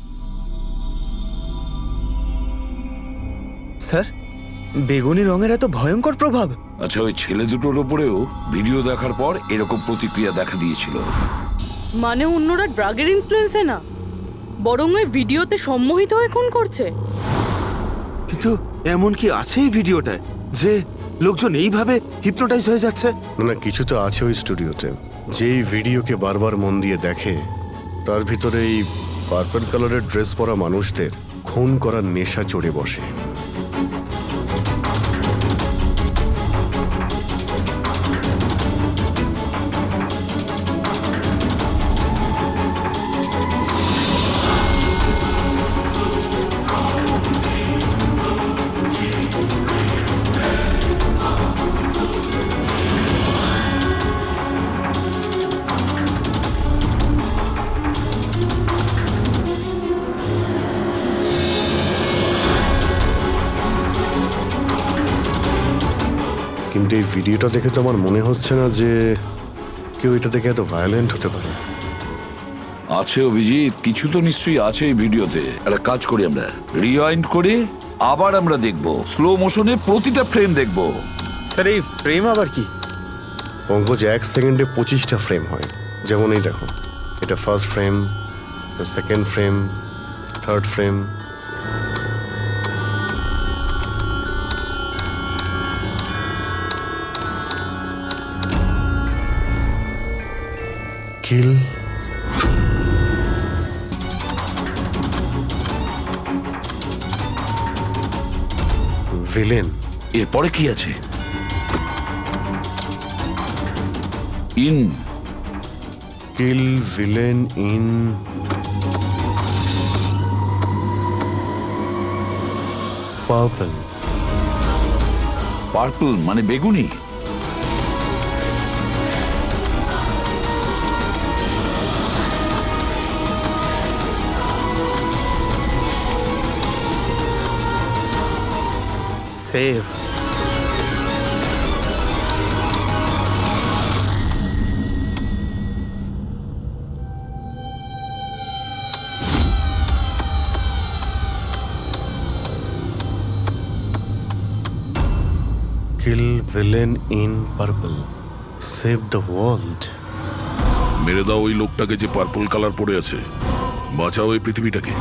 স্যার বেগুনি রঙের এত ভয়ঙ্কর প্রভাব। আচ্ছা, ওই ছেলে দুটোর উপরেও ভিডিও দেখার পর এরকম প্রতিক্রিয়া দেখা দিয়েছিল। মানে অন্যরা ড্রাগের ইনফ্লুয়েন্সে না, বরং ওই ভিডিওতে সম্মোহিত হয়ে খুন করছে। কিন্তু এমন কি আছে এই ভিডিওটায় যে লোকজন এইভাবে হিপনোটাইজ হয়ে যাচ্ছে? না কিছু তো আছে ওই স্টুডিওতে। যেই ভিডিওকে বারবার মন দিয়ে দেখে তার ভিতরে এই পার্পল কালারের ড্রেস পরা মানুষদের খুন করার নেশা চড়ে বসে। কিন্তু এই ভিডিওটা দেখে তো আমার মনে হচ্ছে না যে কেউ এটা দেখে এত ভায়োলেন্ট হতে পারে। আছে অভিজিৎ, কিছু তো নিশ্চয়ই আছে এই ভিডিওতে। একটা কাজ করি, আমরা রিওয়াইন্ড করে আবার আমরা দেখব, স্লো মোশনে প্রতিটা ফ্রেম দেখব। স্যার এই ফ্রেম আবার কি? পঙ্কজ, 1 সেকেন্ডে 25টা ফ্রেম হয়। যেমন এই দেখো, এটা first frame, second frame, third frame. Kill, villain. এরপরে কি আছে? In, kill, villain, in, purple. Purple মানে বেগুনি? Save. Kill, villain, in, purple, save the world. মেরে দাও ওই লোকটাকে যে পার্পল কালার পরে আছে, বাঁচাও এই পৃথিবীটাকে।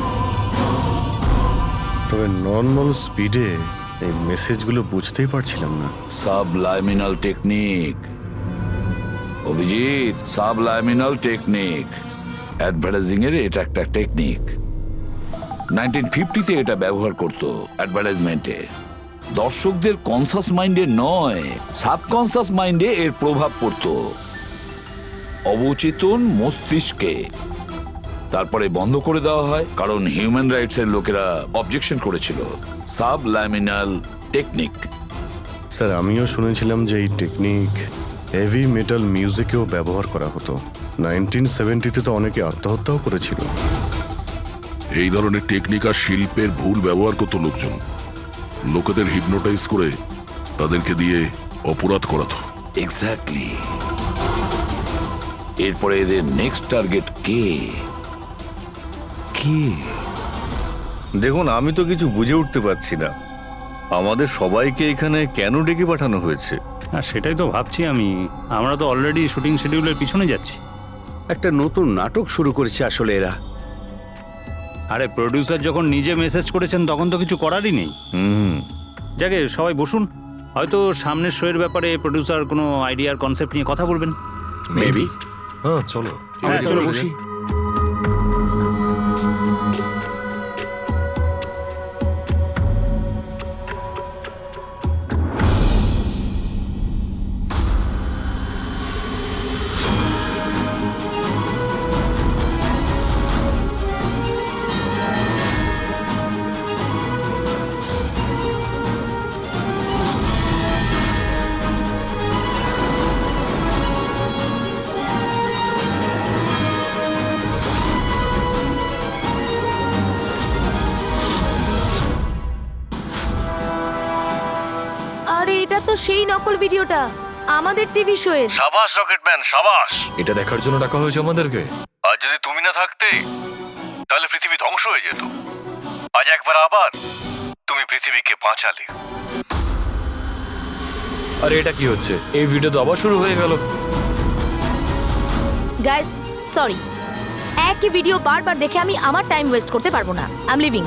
তবে নর্মাল স্পিডে এই মেসেজগুলো বুঝতেই পারছিলাম না। সাবলাইমিনাল টেকনিক অভিজিৎ, সাবলাইমিনাল টেকনিক। অ্যাডভার্টাইজিং এর এটা একটা টেকনিক। 1950-তে এটা ব্যবহার করতো অ্যাডভার্টাইজমেন্টে। দর্শকদের কনসাস মাইন্ডে নয়, সাবকনসাস মাইন্ডে এর প্রভাব পড়তো, অবচেতন মস্তিষ্কে। তারপরে বন্ধ করে দেওয়া হয় কারণ হিউম্যান রাইটস এর লোকেরা অবজেকশন করেছিল। সাবলাইমিনাল টেকনিক। স্যার, আমিও শুনেছিলাম যে এই টেকনিক হেভি মেটাল মিউজিকেও ব্যবহার করা হতো। 1970-তে তো অনেকে আত্মহত্যাও করেছিল। এই ধরনের টেকনিক আর শিল্পের ভুল ব্যবহার করতো লোকজন। লোকেদের হিপনোটাইজ করে তাদেরকে দিয়ে অপরাধ করাতো। এক্স্যাক্টলি। এরপরে এদের নেক্সট টার্গেট কে? দেখুন, আমি তো কিছু বুঝে উঠতে পারছি না। আমাদের সবাইকে এখানে কেন ডেকে পাঠানো হয়েছে? হ্যাঁ, সেটাই তো ভাবছি আমি। আমরা তো অলরেডি শুটিং শিডিউলের পিছনে যাচ্ছি। একটা নতুন নাটক শুরু করেছে আসলে এরা। আরে প্রডিউসার যখন নিজে মেসেজ করেছেন তখন তো কিছু করারই নেই। যাকে সবাই বসুন, হয়তো সামনের শোয়ের ব্যাপারে প্রডিউসার কোনো আইডিয়ার কনসেপ্ট নিয়ে কথা বলবেন। মেবি। হ্যাঁ চলো, হ্যাঁ চলো বসি। আরে এটা তো সেই নকল ভিডিওটা আমাদের টিভি শোয়ের। সাবাস রকেটম্যান, সাবাস। এটা দেখার জন্য ডাকা হয়েছে আমাদেরকে। আর যদি তুমি না থাকতে তাহলে পৃথিবী ধ্বংস হয়ে যেত। আজ একবার আবার তুমি পৃথিবীকে বাঁচালে। আরে এটা কি হচ্ছে? এই ভিডিও তো আবার শুরু হয়ে গেল। গাইস, সরি, একই ভিডিও বারবার দেখে আমি আমার টাইম ওয়েস্ট করতে পারবো না। I am living.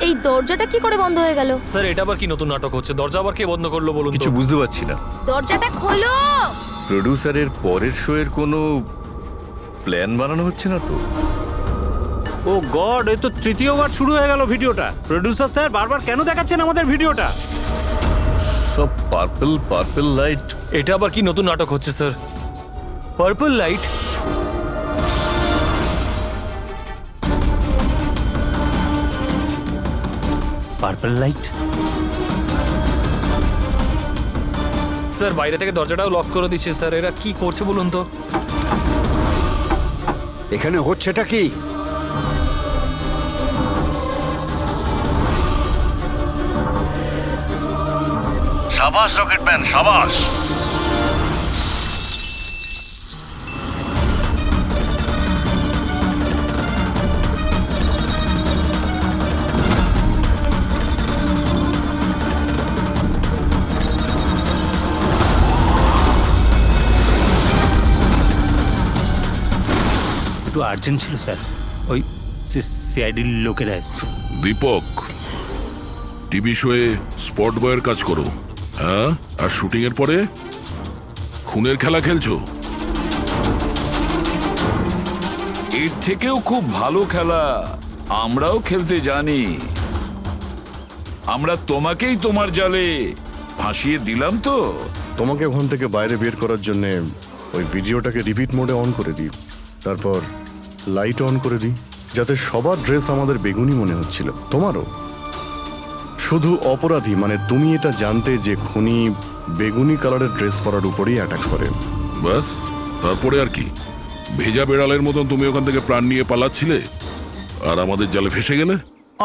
এই দরজাটা কি করে বন্ধ হয়ে গেল? স্যার এটা আবার কি নতুন নাটক হচ্ছে? দরজা আবার কে বন্ধ করলো বলুন তো? কিছু বুঝতে পারছি না। দরজাটা খোলো। প্রডিউসারের পরের শো এর কোনো প্ল্যান বানানো হচ্ছে না তো? ও গড, এই তো তৃতীয়বার শুরু হয়ে গেল ভিডিওটা। প্রোডিউসার স্যার বারবার কেন দেখাচ্ছেন আমাদের ভিডিওটা? সব পার্পল পার্পল লাইট। এটা আবার কি নতুন নাটক হচ্ছে sir? Purple light? Purple light? Sir বাইরে থেকে দরজাটাও লক করে দিচ্ছে স্যার। এরা কি করছে বলুন তো? এখানে হচ্ছেটা কি? সাবাস রকেটম্যান, সাবাস। একটু আর্জেন্ট ছিল স্যার, ওই সিআইডির লোকেরা এসছে। দীপক, টিভি শোয়ে স্পট বয়ের কাজ করো, হ্যাঁ? আর শুটিং এর পরে খুনের খেলা খেলছো? এর থেকেও খুব ভালো খেলা আমরাও খেলতে জানি। আমরা তোমাকেই তোমার জালে ফাঁসিয়ে দিলাম তো। তোমাকে ওখান থেকে বাইরে বের করার জন্য ওই ভিডিওটাকে রিপিট মোডে অন করে দিই, তারপর লাইট অন করে দিই, যাতে সবার ড্রেস আমাদের বেগুনি মনে হচ্ছিল, তোমারও। শুধু অপরাধী মানে তুমি এটা জানতে যে খুনি বেগুনি কালারের ড্রেস পরার উপরেই অ্যাটাক করে। ব্যাস, তারপরে আর কি? ভেজা বেড়ালের মতন তুমি ওখান থেকে প্রাণ নিয়ে পালাচ্ছিলে আর আমাদের জালে ফেসে গেলে।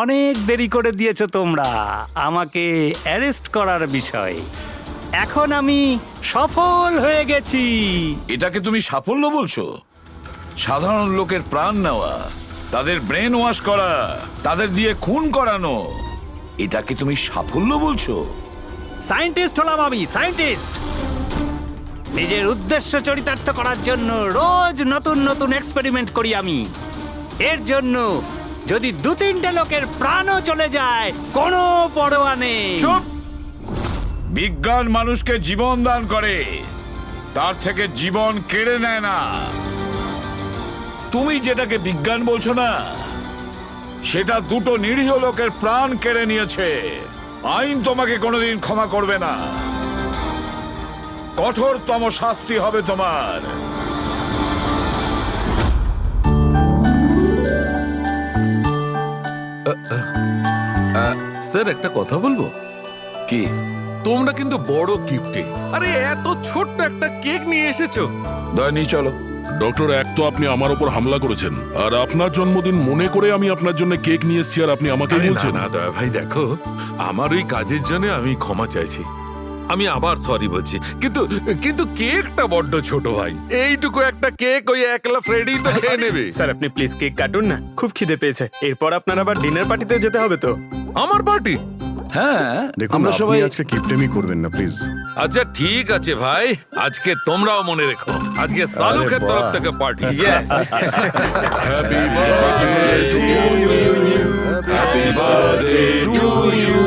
অনেক দেরি করে দিয়েছো তোমরা আমাকে অ্যারেস্ট করার বিষয়। এখন আমি সফল হয়ে গেছি। এটাকে তুমি সাফল্য বলছো? সাধারণ লোকের প্রাণ নেওয়া, তাদের ব্রেন ওয়াশ করা, তাদের দিয়ে খুন করানো, এটাকে তুমি সাফল্য বলছো? সায়েন্টিস্ট হলাম আমি, সায়েন্টিস্ট। নিজের উদ্দেশ্য চরিতার্থ করার জন্য রোজ নতুন নতুন এক্সপেরিমেন্ট করি আমি। এর জন্য যদি 2-3টে লোকের প্রাণও চলে যায় কোনো পরোয়া নেই। চুপ! বিজ্ঞান মানুষকে জীবন দান করে, তার থেকে জীবন কেড়ে নেয় না। তুমি যেটাকে বিজ্ঞান বলছো না, সেটা 2টো নিরীহ লোকের প্রাণ কেড়ে নিয়েছে। আইন তোমাকে কোনোদিন ক্ষমা করবে না। কঠোরতম শাস্তি হবে তোমার। স্যার একটা কথা বলবো কি? তোমরা কিন্তু বড় গিফটে, আরে এত ছোট্ট একটা কেক নিয়ে এসেছো। দয়নি চলো। ডক্টর, এক তো আপনি আমার উপর হামলা করেছেন, আর আপনার জন্মদিন মনে করে আমি আপনার জন্য কেক নিয়ে এসেছি, আর আপনি আমাকে আরে না বলছেন? না দয়া ভাই, দেখো আমার ওই কাজের জন্য আমি ক্ষমা চাইছি, আমি আবার সরি বলছি, কিন্তু কিন্তু কেকটা বড্ড ছোট ভাই। এইটুকু একটা কেক ওই একলা ফ্রেডি তো খেয়ে নেবে। স্যার আপনি প্লিজ কেক কাটুন না, খুব খিদে পেয়েছে। এরপর আপনার আবার ডিনার পার্টিতে যেতে হবে তো। আমার পার্টি? হ্যাঁ, দেখুন, আমরা আপনি সবাই আজকে কিপটেমি করবেন না প্লিজ। আচ্ছা ঠিক আছে ভাই, আজকে তোমরাও মনে রেখো, আজকে সালুকের বাহ। তরফ থেকে party. Happy birthday to you, happy birthday to you.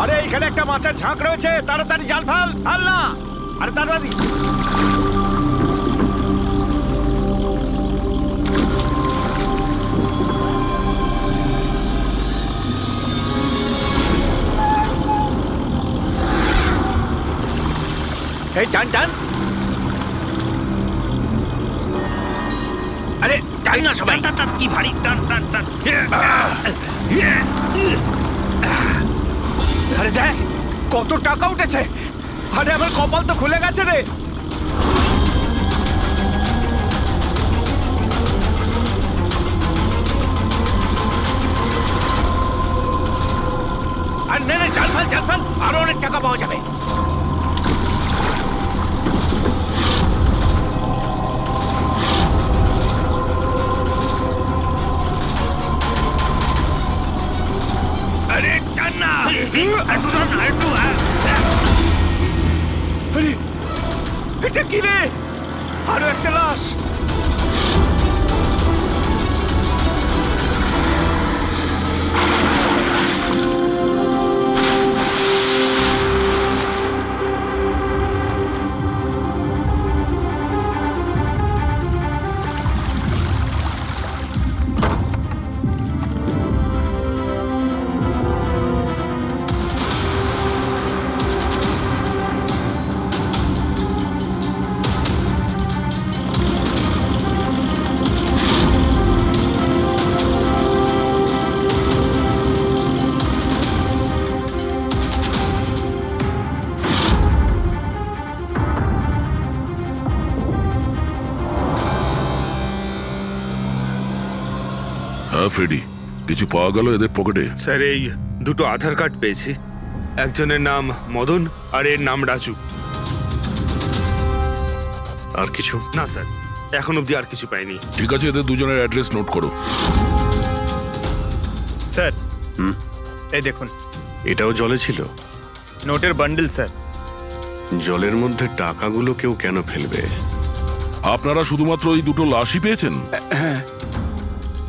আরে এখানে একটা মাছের ঝাঁক রয়েছে, তাড়াতাড়ি জাল ফেল, ফেল না, আরে তাড়াতাড়ি। এই টান টান, আরে টান না সবাই। টান টান, কি ভারী টান টান টান। আরে দেখ কত টাকা উঠেছে, আরে আমার কপাল তো খুলে গেছে রে। আর নে নে, জাল ফেল, আরো অনেক টাকা পাওয়া যাবে। আরে এটা কি রে? আরো একটা লাশ। হ্যাঁ ফ্রেডি, কিছু পাওয়া গেল এদের পকেটে? স্যার এই দুটো আধার কার্ড পেয়েছি। একজনের নাম মদন আর এর নাম রাজু। আর কিছু না স্যার, এখন অবধি আর কিছু পাইনি। ঠিক আছে, এদের দুজনের অ্যাড্রেস নোট করো। স্যার হুম, এই দেখুন, এটাও জলে ছিল? নোটের বান্ডেল স্যার। জলের মধ্যে টাকাগুলো কেউ কেন ফেলবে? আপনারা শুধুমাত্র ওই দুটো লাশই পেয়েছেন?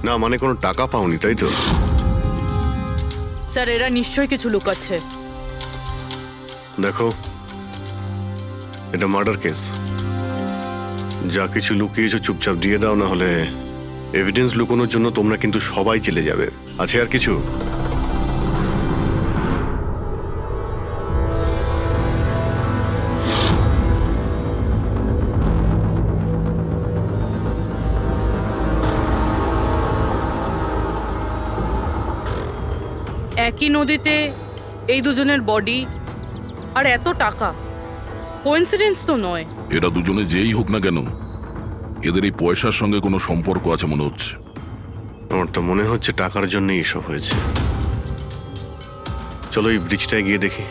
না মানে কোনো টাকা পাওনি, তাই তো? স্যার এরা নিশ্চয়ই কিছু লুকাচ্ছে। দেখো, এটা মার্ডার কেস। যা কিছু লুকিয়েছো চুপচাপ দিয়ে দাও, না হলে এভিডেন্স লুকানোর জন্য তোমরা কিন্তু সবাই চলে যাবে। আছে আর কিছু? একই নদীতে এই দুজনের বডি আর এত টাকা, কোইন্সিডেন্স তো নয়। এরা দুজনে যেই হোক না কেন, এদের এই পয়সার সঙ্গে কোনো সম্পর্ক আছে মনে হচ্ছে। আমার তো মনে হচ্ছে টাকার জন্যই এসব হয়েছে। চলো এই ব্রিজটায় গিয়ে দেখি।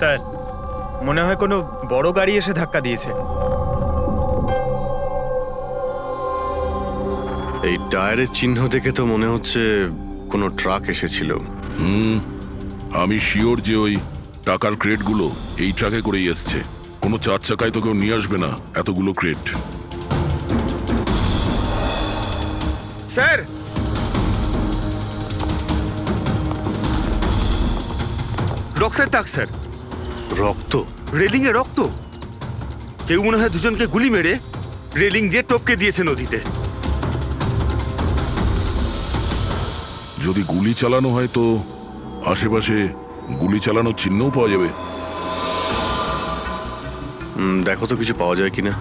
স্যার মনে হয় কোনো বড় গাড়ি এসে ধাক্কা দিয়েছে। এই টায়ারের চিহ্ন দেখে তো মনে হচ্ছে কোনো ট্রাক এসেছিল। আমি শিওর যে ওই টাকার ক্রেটগুলো এই ট্রাকে করেই এসছে। কোনো চার চাকায় তো কেউ নিয়ে আসবে না এতগুলো ক্রেট। স্যার রক্তের দাগ স্যার। রক্ত? রেলিং এ রক্ত। কেউ মনে হয় দুজনকে গুলি মেরে রেলিং দিয়ে টপকে দিয়েছে নদীতে। যদি গুলি চালানো হয় তো আশেপাশে গুলি চালানোর চিহ্নও পাওয়া যাবে। দেখো তো কিছু পাওয়া যায় কিনা।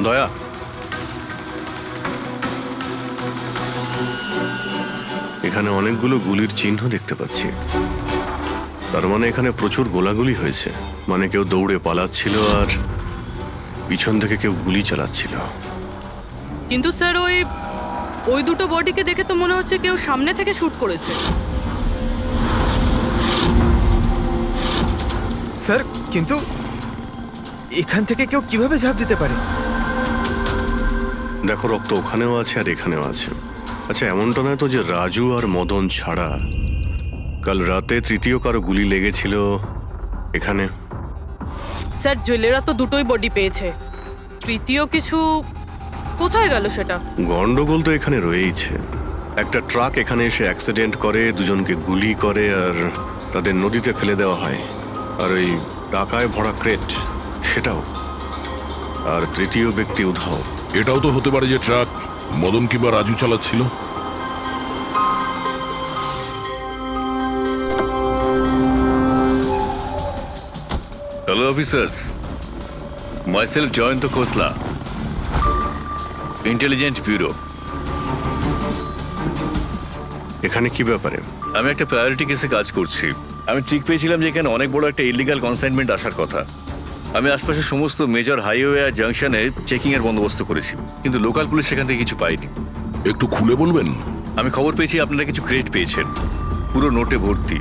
দয়া, এখানে অনেকগুলো গুলির চিহ্ন দেখতে পাচ্ছি। তার মানে এখানে প্রচুর গোলাগুলি হয়েছে। মানে কেউ দৌড়ে পালাচ্ছিল আর পিছন থেকে কেউ গুলি চালাচ্ছিল। কিন্তু স্যার ওই দুটো বডিকে দেখে তো মনে হচ্ছে কেউ সামনে থেকে শুট করেছে। স্যার কিন্তু এখান থেকে কেউ কিভাবে ঝাঁপ দিতে পারে? দেখো, রক্ত ওখানেও আছে আর এখানেও আছে। আচ্ছা, এমনটা নয় তো যে রাজু আর মদন ছাড়া কাল রাতে তৃতীয় কারো গুলি লেগেছিল এখানে? স্যার জেলেরা তো দুটোই বডি পেয়েছে, তৃতীয় কিছু কোথায় গেল সেটা? গন্ডগোল তো এখানে রয়েইছে। একটা ট্রাক এখানে এসে অ্যাক্সিডেন্ট করে, দুজনকে গুলি করে আর তাদের নদীতে ফেলে দেওয়া হয়। আর ওই টাকায় ভরা ক্রেট সেটাও। আর তৃতীয় ব্যক্তি উধাও। এটাও তো হতে পারে যে ট্রাক মদন কিংবা রাজু চালাচ্ছিল। হ্যালো অফিসার্স, মাইসেলফ জয়ন্ত খোসলা, ইন্টেলিজেন্স ব্যুরো। এখানে কি ব্যাপারে? আমি একটা প্রায়োরিটি কেসে কাজ করছি। আমি ঠিক পেয়েছিলাম যে এখানে অনেক বড় একটা ইলিগাল কনসাইনমেন্ট আসার কথা। আমি আশপাশের সমস্ত মেজর হাইওয়ে আর জাংশনে চেকিং এর বন্দোবস্ত করেছি, কিন্তু লোকাল পুলিশ সেখান থেকে কিছু পাইনি। একটু খুলে বলবেন? আমি খবর পেয়েছি আপনারা কিছু ক্রেট পেয়েছেন, পুরো নোটে ভর্তি।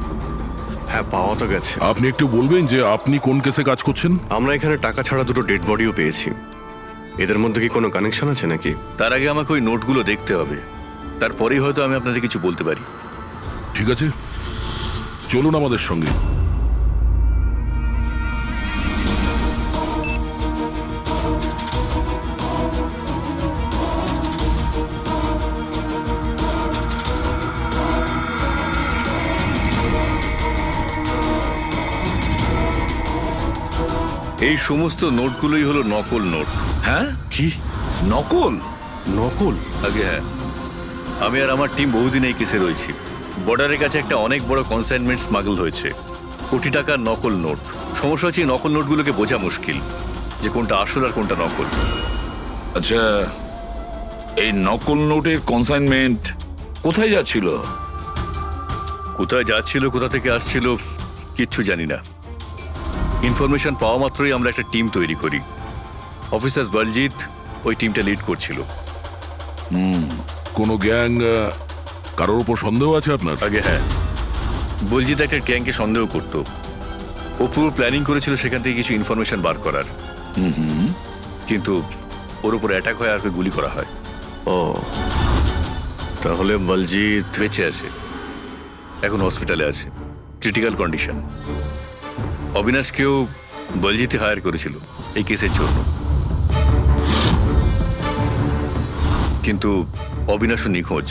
হ্যাঁ, পাওয়া তো গেছে। আপনি একটু বলবেন যে আপনি কোন কেসে কাজ করছেন? আমরা এখানে টাকা ছাড়া দুটো ডেড বডিও পেয়েছি। এদের মধ্যে কি কোনো কানেকশন আছে নাকি? তার আগে আমাকে ওই নোটগুলো দেখতে হবে, তারপরেই হয়তো আমি আপনাদের কিছু বলতে পারি। ঠিক আছে, চলুন আমাদের সঙ্গে। এই সমস্ত নোটগুলোই হলো নকল নোট। হ্যাঁ? কি নকল? নকল? আগে হ্যাঁ, আমি আর আমার টিম বহুদিন এই কেসে রয়েছি। বর্ডারের কাছে একটা অনেক বড় কনসাইনমেন্ট স্মাগল হয়েছে, কোটি টাকার নকল নোট। সমস্যা হচ্ছে এই নকল নোটগুলোকে বোঝা মুশকিল যে কোনটা আসল আর কোনটা নকল। আচ্ছা, এই নকল নোটের কনসাইনমেন্ট কোথায় যাচ্ছিল? কোথায় যাচ্ছিল, কোথা থেকে আসছিল কিচ্ছু জানি না। ইনফরমেশন পাওয়া মাত্রই আমরা একটা টিম তৈরি করি। অফিসার বলজিৎ ওই টিমটা লিড করছিল। কোনো গ্যাং, কারোর উপর সন্দেহ আছে আপনার? আগে হ্যাঁ, বলজিৎ একটা গ্যাংকে সন্দেহ করত। ও পুরো প্ল্যানিং করেছিল সেখান থেকে কিছু ইনফরমেশন বার করার, কিন্তু ওর উপর অ্যাটাক হয় আর ওকে গুলি করা হয়। ও, তাহলে বলজিৎ বেঁচে আছে, এখন হসপিটালে আছে, ক্রিটিক্যাল কন্ডিশন। অবিনাশকেও বলজিৎই হায়ার করেছিল এই কেসের জন্য, কিন্তু অবিনাশও নিখোঁজ।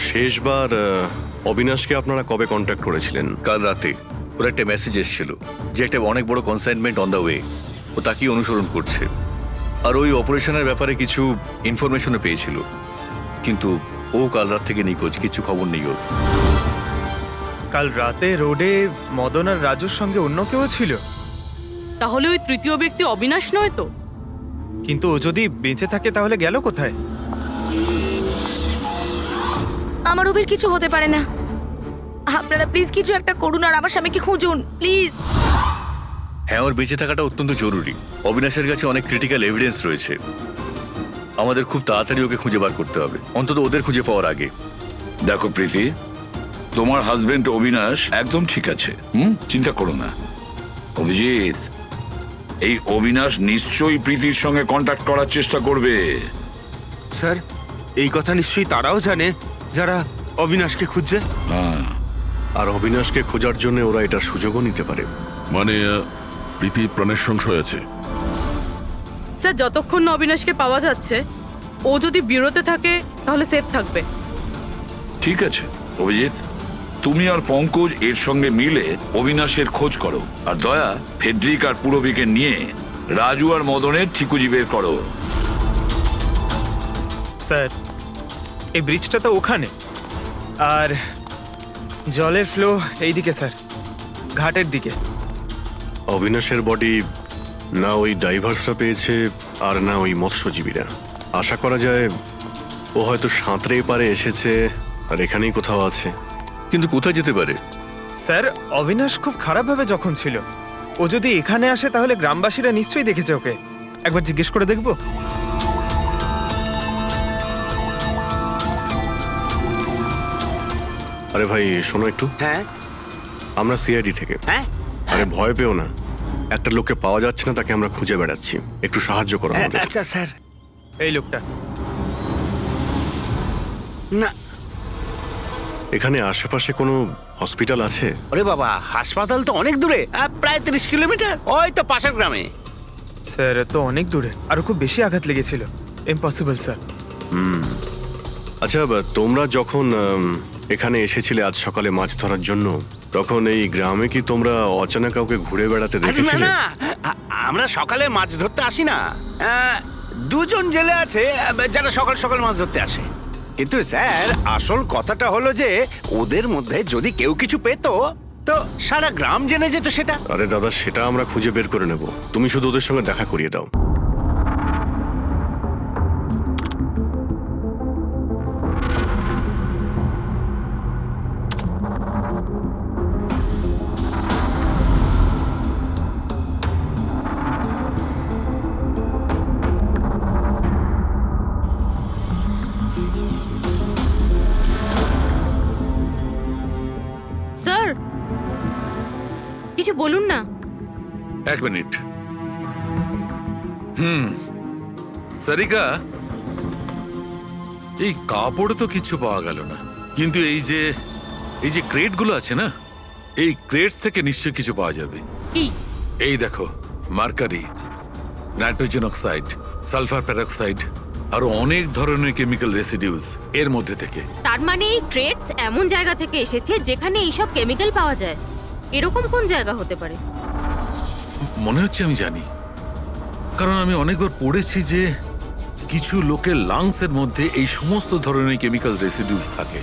শেষবার অবিনাশকে আপনারা কবে কন্ট্যাক্ট করেছিলেন? কাল রাতে ওর একটা মেসেজ এসেছিল যে একটা অনেক বড় কনসাইনমেন্ট অন দ্য ওয়ে, ও তাকেই অনুসরণ করছে। আর ওই অপারেশনের ব্যাপারে কিছু ইনফরমেশনও পেয়েছিল, কিন্তু ও কাল রাত থেকে নিখোঁজ, কিছু খবর নেই ওর। কাল রাতে রোডে মদন আর রাজুর সঙ্গে অন্য কেউ ছিল? তাহলে ওই তৃতীয় ব্যক্তি অবিনাশ নয় তো? কিন্তু ও যদি বেঁচে থাকে তাহলে গেল কোথায়? আমার ওবের কিছু হতে পারে না। আপনারা প্লিজ কিছু একটা করুন আর আমার স্বামীকে খুঁজুন প্লিজ। হ্যাঁ, ওর বেঁচে থাকাটা অত্যন্ত জরুরি। অবিনাশের কাছে অনেক ক্রিটিক্যাল এভিডেন্স রয়েছে, আমাদের খুব তাড়াতাড়ি ওকে খুঁজে বার করতে হবে, অন্তত ওদের খুঁজে পাওয়ার আগে। দেখো প্রীতি, তোমার হাজবেন্ড অবিনাশ একদম ঠিক আছে, চিন্তা করো না। অভিজিৎ, এই অবিনাশ নিশ্চয়ই প্রীতির সঙ্গে কন্ট্যাক্ট করার চেষ্টা করবে। স্যার, এই কথা নিশ্চয়ই তারাও জানে যারা অবিনাশকে খুঁজছে। হ্যাঁ, আর অবিনাশকে খোঁজার জন্য ওরা এটার সুযোগও নিতে পারে। মানে প্রীতি প্রাণের সংশয় আছে। স্যার, যতক্ষণ না অবিনাশকে পাওয়া যাচ্ছে, ও যদি বিরতে থাকে তাহলে সেফ থাকবে। ঠিক আছে অভিজিৎ, তুমি আর পঙ্কজ এর সঙ্গে মিলে অবিনাশের খোঁজ করো, আর দয়া ফেডরিক আর পুরবিকে নিয়ে রাজু আর মদনের ঠিকুজি বের করো। স্যার, এই ব্রিজটা তো ওখানে, আর জলের ফ্লো এইদিকে স্যার, ঘাটের দিকে। অবিনাশের বডি না ওই ডাইভার্সরা পেয়েছে আর না ওই মৎস্যজীবীরা। আশা করা যায় ও হয়তো সাঁতরে পারে এসেছে আর এখানেই কোথাও আছে। কিন্তু কোথায় যেতে পারে? স্যার, অবিনাশ খুব খারাপভাবে যখন ছিল, ও যদি এখানে আসে তাহলে গ্রামবাসীরা নিশ্চয়ই দেখেছে ওকে। একবার জিজ্ঞেস করে দেখবো? আরে ভাই শোনো একটু। হ্যাঁ, আমরা সিআইডি থেকে। হ্যাঁ, আরে ভয় পেও না, একটা লোককে পাওয়া যাচ্ছে না, তাকে আমরা খুঁজে বেড়াচ্ছি, একটু সাহায্য করো আমাদের। আচ্ছা স্যার। এই লোকটা না, এখানে আশেপাশে কোনো হসপিটাল আছে? ওরে বাবা, হাসপাতাল তো অনেক দূরে, প্রায় 30 কিলোমিটার, ওই তো পাশের গ্রামে। স্যার, তো অনেক দূরে, আরো খুব বেশি আঘাত লেগেছিল। Impossible sir. আচ্ছা, তোমরা যখন এখানে এসেছিলে আজ সকালে মাছ ধরার জন্য, তখন এই গ্রামে কি তোমরা অচেনা কাউকে ঘুরে বেড়াতে আরে না দেখেছিলে? না, আমরা সকালে মাছ ধরতে আসি না। দুজন জেলে আছে যারা সকাল সকাল মাছ ধরতে আসে। কিন্তু স্যার, আসল কথাটা হলো যে ওদের মধ্যে যদি কেউ কিছু পেতো তো সারা গ্রাম জেনে যেত সেটা। আরে দাদা, সেটা আমরা খুঁজে বের করে নেব, তুমি শুধু ওদের সঙ্গে দেখা করিয়ে দাও। স্যার, কিছু বলুন না। এক মিনিট। সারিকা, এই কাপড়ে তো কিছু পাওয়া গেল না, কিন্তু এই যে ক্রেট গুলো আছে না, এই ক্রেটস থেকে নিশ্চয়ই কিছু পাওয়া যাবে। কি? এই দেখো, mercury, nitrogen oxide, sulphur peroxide, আরো অনেক ধরনের কেমিক্যাল রেসিডিউস এর মধ্যে থেকে। তার মানে এই ট্রেডস এমন জায়গা থেকে এসেছে যেখানে এইসব কেমিক্যাল পাওয়া যায়। এরকম কোন জায়গা হতে পারে? মনে হচ্ছে আমি জানি, কারণ আমি অনেকবার পড়েছি যে কিছু লোকের লাংস এর মধ্যে এই সমস্ত ধরনের কেমিক্যাল রেসিডিউস থাকে।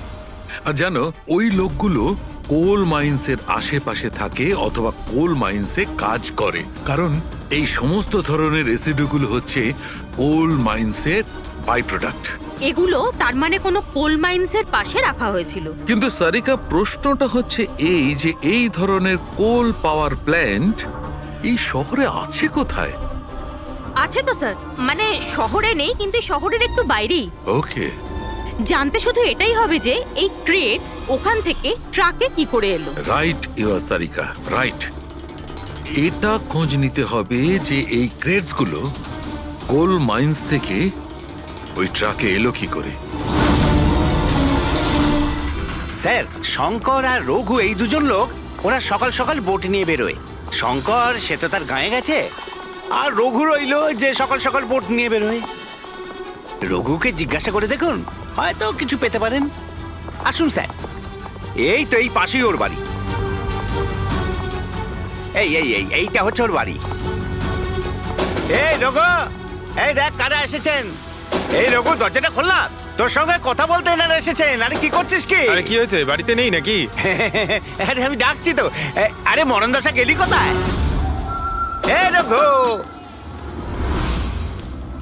আর জানো, ওই লোকগুলো কোল মাইন্সের আশেপাশে থাকে অথবা কোল মাইন্সে কাজ করে, কারণ এই সমস্ত ধরনের রেসিডিউগুলো হচ্ছে কোল মাইন্সের বাই প্রোডাক্ট। এগুলো তার মানে কোনো কোল মাইন্সের পাশে রাখা হয়েছিল। কিন্তু সারিকা, প্রশ্নটা হচ্ছে এই যে এই ধরনের কোল পাওয়ার প্ল্যান্ট এই শহরে আছে কোথায়? আছে তো স্যার, মানে শহরে নেই, কিন্তু শহরের একটু বাইরেই। ওকে, জানতে শুধু এটাই হবে যে এই ক্রেটস ওখান থেকে ট্রাকে কি করে এলো। Right your Sarika, right. এটা খোঁজ নিতে হবে যে এই ক্রেটস গুলো কোল মাইন্স থেকে ওই ট্রাকে এলো কি করে। স্যার, শঙ্কর আর রঘু এই দুজন লোক, ওরা সকাল সকাল বোট নিয়ে বেরোয়। শঙ্কর সে তো তার গায়ে গেছে, আর রঘু রইলো যে সকাল সকাল বোট নিয়ে বেরোয়। রঘুকে জিজ্ঞাসা করে দেখুন, হয়তো কিছু পেতে পারেন। আসুন স্যার, এই তো এই পাশেই ওর বাড়ি। এইটা হচ্ছে ওর বাড়ি। এই রঘু, এই দেখ কারা এসেছেন। এই রঘু, দরজাটা খোলা, তোর সঙ্গে কথা বলতে এনারা এসেছেন। আরে কি করছিস কি? আরে কি হয়েছে, বাড়িতে নেই নাকি? আরে আমি ডাকছি তো। আরে মরণ দশা গেলি কোথায়? এ রঘু,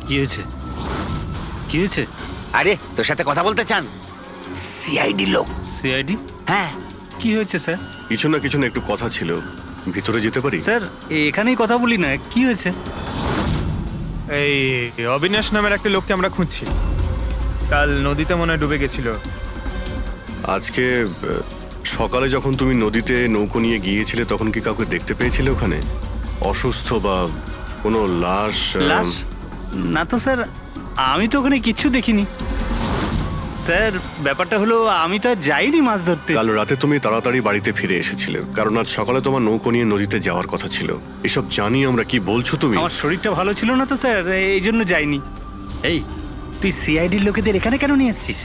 কি হয়েছে? কি হয়েছে? আরে তোর সাথে কথা বলতে চান সিআইডি লোক। সিআইডি? হ্যাঁ। কি হয়েছে স্যার? কিছু না একটু কথা ছিল, ভিতরে যেতে পারি? স্যার, এখানেই কথা বলি না, কি হয়েছে? এই অবিনাশ নামের একটা লোককে আমরা খুঁজছি। কাল নদীতে মনে হয় ডুবে গেছিল। আজকে সকালে যখন তুমি নদীতে নৌকো নিয়ে গিয়েছিলে, তখন কি কাউকে দেখতে পেয়েছিলে ওখানে অসুস্থ বা কোনো লাশ? লাশ? না তো স্যার, আমি তো ওখানে কিচ্ছু দেখিনি। স্যার, ব্যাপারটা হলো আমি তো আর যাইনি মাছ ধরতে। কাল রাতে তুমি তাড়াতাড়ি বাড়িতে ফিরে এসেছিলে, কারণ আজ সকালে তোমার নৌকো নিয়ে নদীতে যাওয়ার কথা ছিল। এসব জানি আমরা, কি বলছো তুমি? আমার শরীরটা ভালো ছিল না তো স্যার, এই জন্য যাইনি। এই, তুই সিআইডির লোকেদের এখানে কেন নিয়ে এসছিস?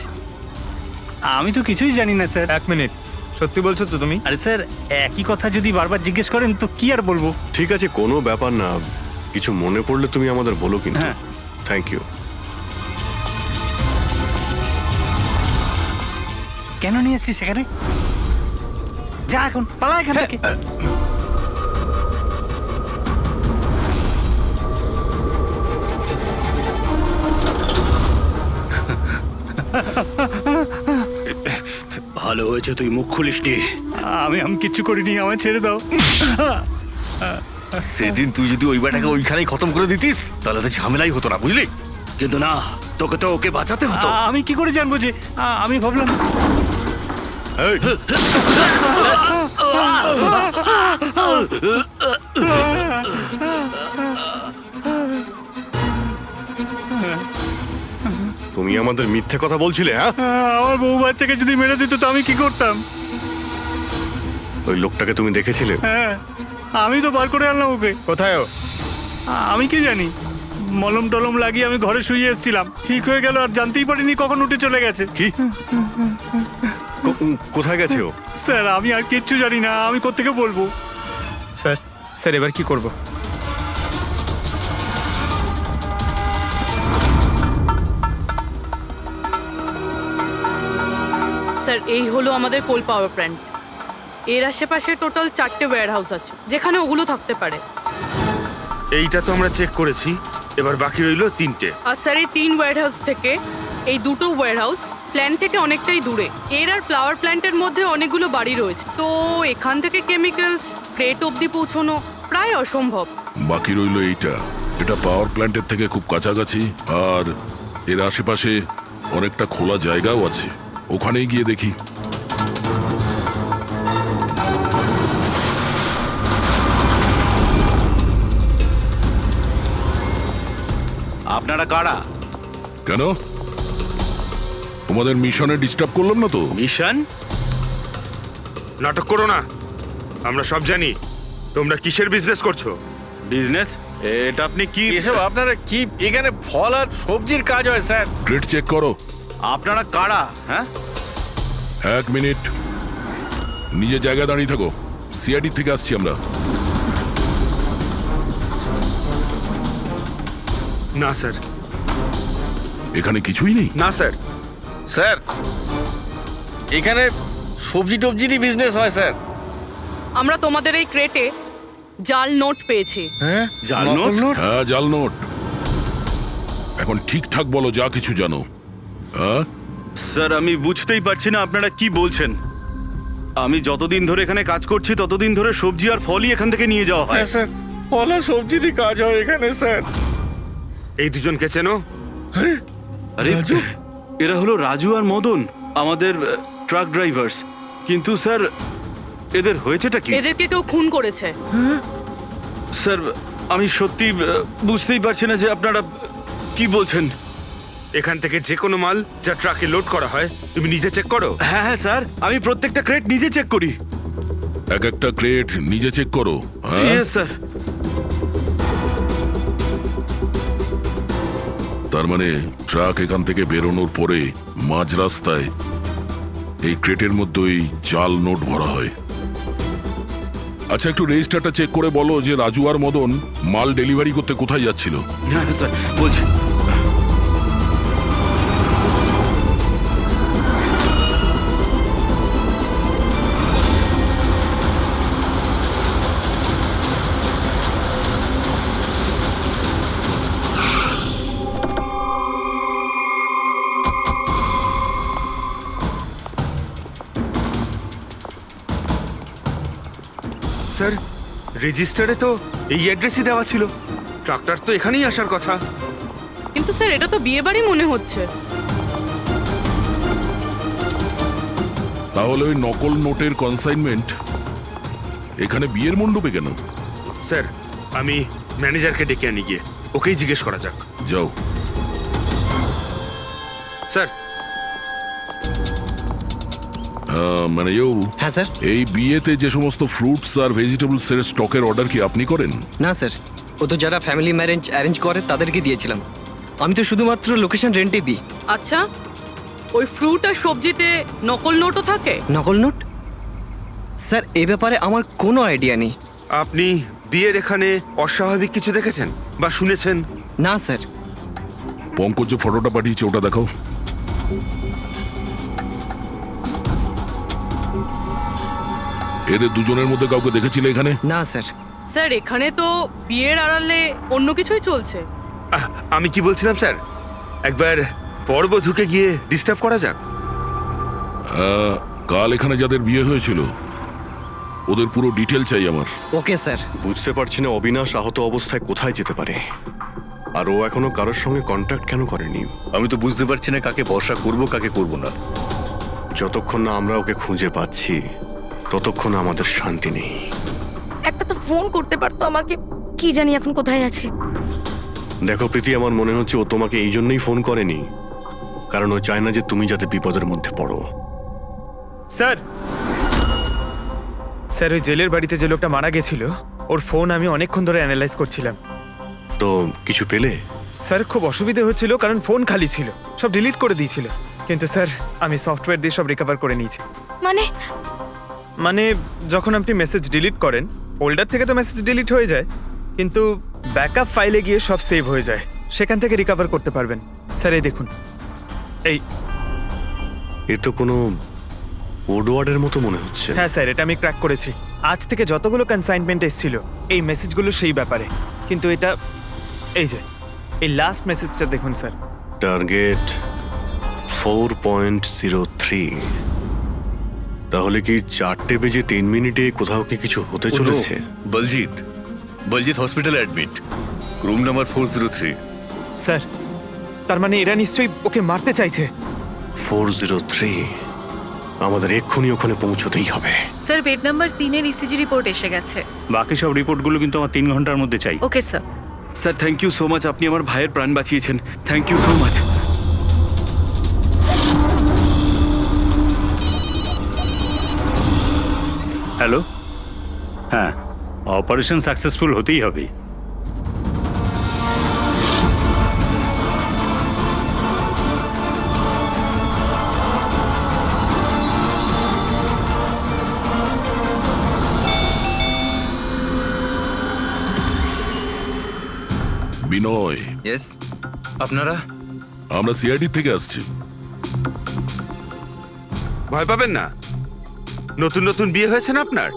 আমি তো কিছুই জানি না স্যার। এক মিনিট, সত্যি বলছো তো তুমি? আরে স্যার, একই কথা যদি বারবার জিজ্ঞেস করেন তো কি আর বলবো। ঠিক আছে, কোনো ব্যাপার না, কিছু মনে পড়লে তুমি আমাদের বলো কিন্তু। হ্যাঁ। Thank you. কেন নিয়ে এসছিস সেখানে? যা এখন, পালা এখান থেকে। ভালো হয়েছে তুই মুখ খুলিসনি। আমি কিচ্ছু করিনি, আমায় ছেড়ে দাও। সেদিন তুই যদি ওই বেটাকে ওইখানেই খতম করে দিতিস, তাহলে তো ঝামেলাই হতো না, বুঝলি? কিন্তু না, তোকে তো ওকে বাঁচাতে হতো। আমি কি করে জানবো যে? আমি ভাবলাম তুমি আমাদের মিথ্যে কথা বলছিলে? হ্যাঁ, আমার বউ বাচ্চাকে যদি মেরে দিত তো আমি কি করতাম? ওই লোকটাকে তুমি দেখেছিলে? হ্যাঁ, আমি তো বার করে আনলাম ওকে। কোথায় ও? আমি কি জানি, মলম টলম লাগিয়ে আমি ঘরে শুয়ে এসেছিলাম, ঠিক হয়ে গেল, আর জানতেই পারিনি কখন উঠে চলে গেছে। কি? কোথায় গেছে ও? স্যার, আমি আর কিচ্ছু জানি না, আমি কোত্থেকে বলবো? স্যার এবার কি করব? স্যার, এই হলো আমাদের কোল পাওয়ার প্ল্যান্ট। এর আশেপাশে টোটাল 4টে ওয়্যার হাউস আছে যেখানে ওগুলো থাকতে পারে। এইটা তো আমরা চেক করেছি, এবার বাকি রইল 3টে। আর স্যার এই 3 ওয়্যার হাউস থেকে এই 2টো ওয়্যার হাউস প্ল্যান্ট থেকে অনেকটাই দূরে। এর আর ফ্লাওয়ার প্ল্যান্টের মধ্যে অনেকগুলো বাড়ি রয়েছে, তো এখান থেকে কেমিক্যালস ক্রেট অবধি পৌঁছানো প্রায় অসম্ভব। বাকি রইল এইটা, এটা পাওয়ার প্ল্যান্টের থেকে খুব কাছাকাছি, আর এর আশেপাশে অনেকটা খোলা জায়গাও আছে, ওখানেই গিয়ে দেখি। আপনারা কারা? কেন, তোমাদের মিশনে ডিস্টার্ব করলাম না তো? মিশন? নাটক করো না, আমরা সব জানি তোমরা কিসের বিজনেস করছো। বিজনেস? এটা আপনি কি এসব আপনারা কি, এখানে ফল আর সবজির কাজ হয় স্যার। গ্রেড চেক করো। আপনারা কারা? হ্যাঁ, 1 মিনিট, নিজের জায়গায় দাঁড়িয়ে থাকো। সিআইডি থেকে আসছি আমরা। না স্যার। এখানে কিছুই নেই? না স্যার। স্যার এখানে সবজি টবজিরই বিজনেস হয় স্যার। আমরা তোমাদের এই ক্রেটে জাল নোট পেয়েছি। হ্যাঁ, জাল নোট? হ্যাঁ, জাল নোট। এখন ঠিকঠাক বলো যা কিছু জানো। হ্যাঁ স্যার, আমি বুঝতেই পারছি না আপনারা কি বলছেন। আমি যতদিন ধরে এখানে কাজ করছি ততদিন ধরে সবজি আর ফলই এখান থেকে নিয়ে যাওয়া হয়। হ্যাঁ স্যার, ফল আর সবজিরই কাজ হয় এখানে স্যার। এই দুজনকে চেনো? আরে এরা হলো রাজু আর মদন, আমাদের ট্রাক ড্রাইভার্স। কিন্তু স্যার এদের হয়েছেটা কি? এদেরকে কেউ খুন করেছে। স্যার আমি সত্যি বুঝতেই পারছি না যে আপনারা কি বলছেন। এখান থেকে যে কোনো মাল যা ট্রাকে লোড করা হয় তুমি নিজে চেক করো। হ্যাঁ হ্যাঁ স্যার, আমি প্রত্যেকটা ক্রেট নিজে চেক করি। এক একটা ক্রেট নিজে চেক করো? হ্যাঁ ইয়েস স্যার। তার মানে ট্রাক এখান থেকে বেরোনোর পরে মাঝ রাস্তায় এই ক্রেটের মধ্যেই জাল নোট ভরা হয়। আচ্ছা, একটু রেজিস্টারটা চেক করে বলো যে রাজু আর মদন মাল ডেলিভারি করতে কোথায় যাচ্ছিল। হ্যাঁ স্যার বলছি। স্যার রেজিস্টারে তো এই অ্যাড্রেসই দেওয়া ছিল, ট্রাক্টর তো এখানেই আসার কথা। কিন্তু স্যার এটা তো বিয়ে বাড়ি মনে হচ্ছে। তাহলে ওই নকল নোটের কনসাইনমেন্ট এখানে বিয়ের মণ্ডপে কেন? স্যার আমি ম্যানেজারকে ডেকে আনি, গিয়ে ওকেই জিজ্ঞেস করা যাক। যাও। স্যার। মানে হ্যাঁ স্যার। এই বিয়েতে যে সমস্ত ফ্রুটস আর ভেজিটেবলস এর স্টকের অর্ডার কি আপনি করেন? না স্যার, ও তো যারা ফ্যামিলি ম্যারেজ অ্যারেঞ্জ করে তাদেরকে দিয়েছিলাম। আমি তো শুধুমাত্র লোকেশন রেন্টে দিই। আচ্ছা, ওই ফ্রুট আর সবজিতে নকল নোটও থাকে? নকল নোট? স্যার এ ব্যাপারে আমার কোনো আইডিয়া নেই। আপনি বিয়ের এখানে অস্বাভাবিক কিছু দেখেছেন বা শুনেছেন? না স্যার। পঙ্কজ যে ফটোটা পাঠিয়েছে ওটা দেখাও। এদের দুজনের মধ্যে কাউকে দেখেছিলে এখানে? না স্যার। স্যার এখানে তো বিয়ের আড়ালে অন্য কিছুই চলছে। আমি কি বলছিলাম স্যার, একবার পরবধূকে গিয়ে ডিস্টার্ব করা যাক। কাল এখানে যাদের বিয়ে হয়েছিল ওদের পুরো ডিটেল চাই আমার। Okay sir. বুঝতে পারছি না অবিনাশ আহত অবস্থায় কোথায় যেতে পারে, আর ও এখনো কারোর সঙ্গে কন্ট্যাক্ট কেন করেনি। আমি তো বুঝতে পারছি না কাকে ভরসা করব কাকে করব না। যতক্ষণ না আমরা ওকে খুঁজে পাচ্ছি ততক্ষণ আমাদের শান্তি নেই। একটা তো ফোন করতে পারতো আমাকে, কি জানি এখন কোথায় আছে। দেখো প্রীতি, আমার মনে হচ্ছে ও তোমাকে এই জন্যই ফোন করেনি, কারণ ও চায় না যে তুমি যাতে বিপদের মধ্যে পড়ো। স্যার, স্যার ওই জেলের বাড়িতে যে লোকটা মারা গেছিল ওর ফোন আমি অনেকক্ষণ ধরে অ্যানালাইজ করছিলাম। তো কিছু পেলে? স্যার খুব অসুবিধা হচ্ছিল কারণ ফোন খালি ছিল, সব ডিলিট করে দিয়েছিল। কিন্তু স্যার আমি সফটওয়্যার দিয়ে সব রিকভার করে নিয়েছি। মানে যখন আপনি মেসেজ ডিলিট করেন ফোল্ডার থেকে তো মেসেজ ডিলিট হয়ে যায়, কিন্তু ব্যাকআপ ফাইলে গিয়ে সব সেভ হয়ে যায়, সেখান থেকে রিকভার করতে পারবেন। স্যার এই দেখুন, এই এ তো কোনো ওডওয়ার্ডের মতো মনে হচ্ছে। হ্যাঁ স্যার, এটা আমি ক্র্যাক করেছি। আজ থেকে যতগুলো কনসাইনমেন্ট এসেছিল এই মেসেজগুলো সেই ব্যাপারে, কিন্তু এটা এই যে এই লাস্ট মেসেজটা দেখুন স্যার। টার্গেট 4.03। তাহলে কি 4:03 কোথাও কি কিছু হতে চলেছে? বলজিৎ হসপিটালে অ্যাডমিট, রুম নাম্বার 403। স্যার, তার মানে এরা নিশ্চয়ই ওকে মারতে চাইছে। 403, আমাদের এক্ষুনি ওখানে পৌঁছতেই হবে। স্যার, বেড নাম্বার 3-এর ইসিজি রিপোর্ট এসে গেছে। বাকি সব রিপোর্টগুলো কিন্তু আমার 3 ঘন্টার মধ্যে চাই। Okay sir. Sir thank you so much, আপনি আমার ভাইয়ের প্রাণ বাঁচিয়েছেন। Thank you so much. Hello, হ্যাঁ, অপারেশন সাকসেসফুল হতেই হবে। বিনয়, ইয়েস, আপনারা? আমরা সিআইডি থেকে আসছি। ভয় পাবেন না, নতুন নতুন বিয়ে হয়েছে না আপনার,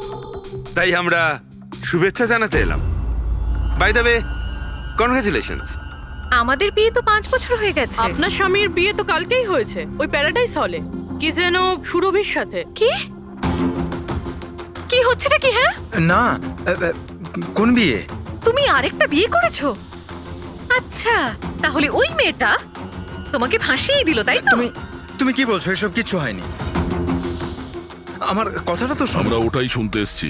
তাই আমরা শুভেচ্ছা জানাতে এলাম। By the way, congratulations. আমাদের বিয়ে তো 5 বছর হয়ে গেছে। আপনার স্বামীর বিয়ে তো কালকেই হয়েছে, ওই প্যারাডাইস হলে, কি যেন সুরভির সাথে। কি কি হচ্ছেটা কি? হ্যাঁ, না, কোন বিয়ে? তুমি আরেকটা বিয়ে করেছো? আচ্ছা, তাহলে ওই মেয়েটা তোমাকে ফাঁসিয়ে দিল, তাই তো? তুমি কি বলছো? এসব কিছু হয়নি। আমার কথাটা তো শোনো। আমরা ওটাই শুনতে এসেছি।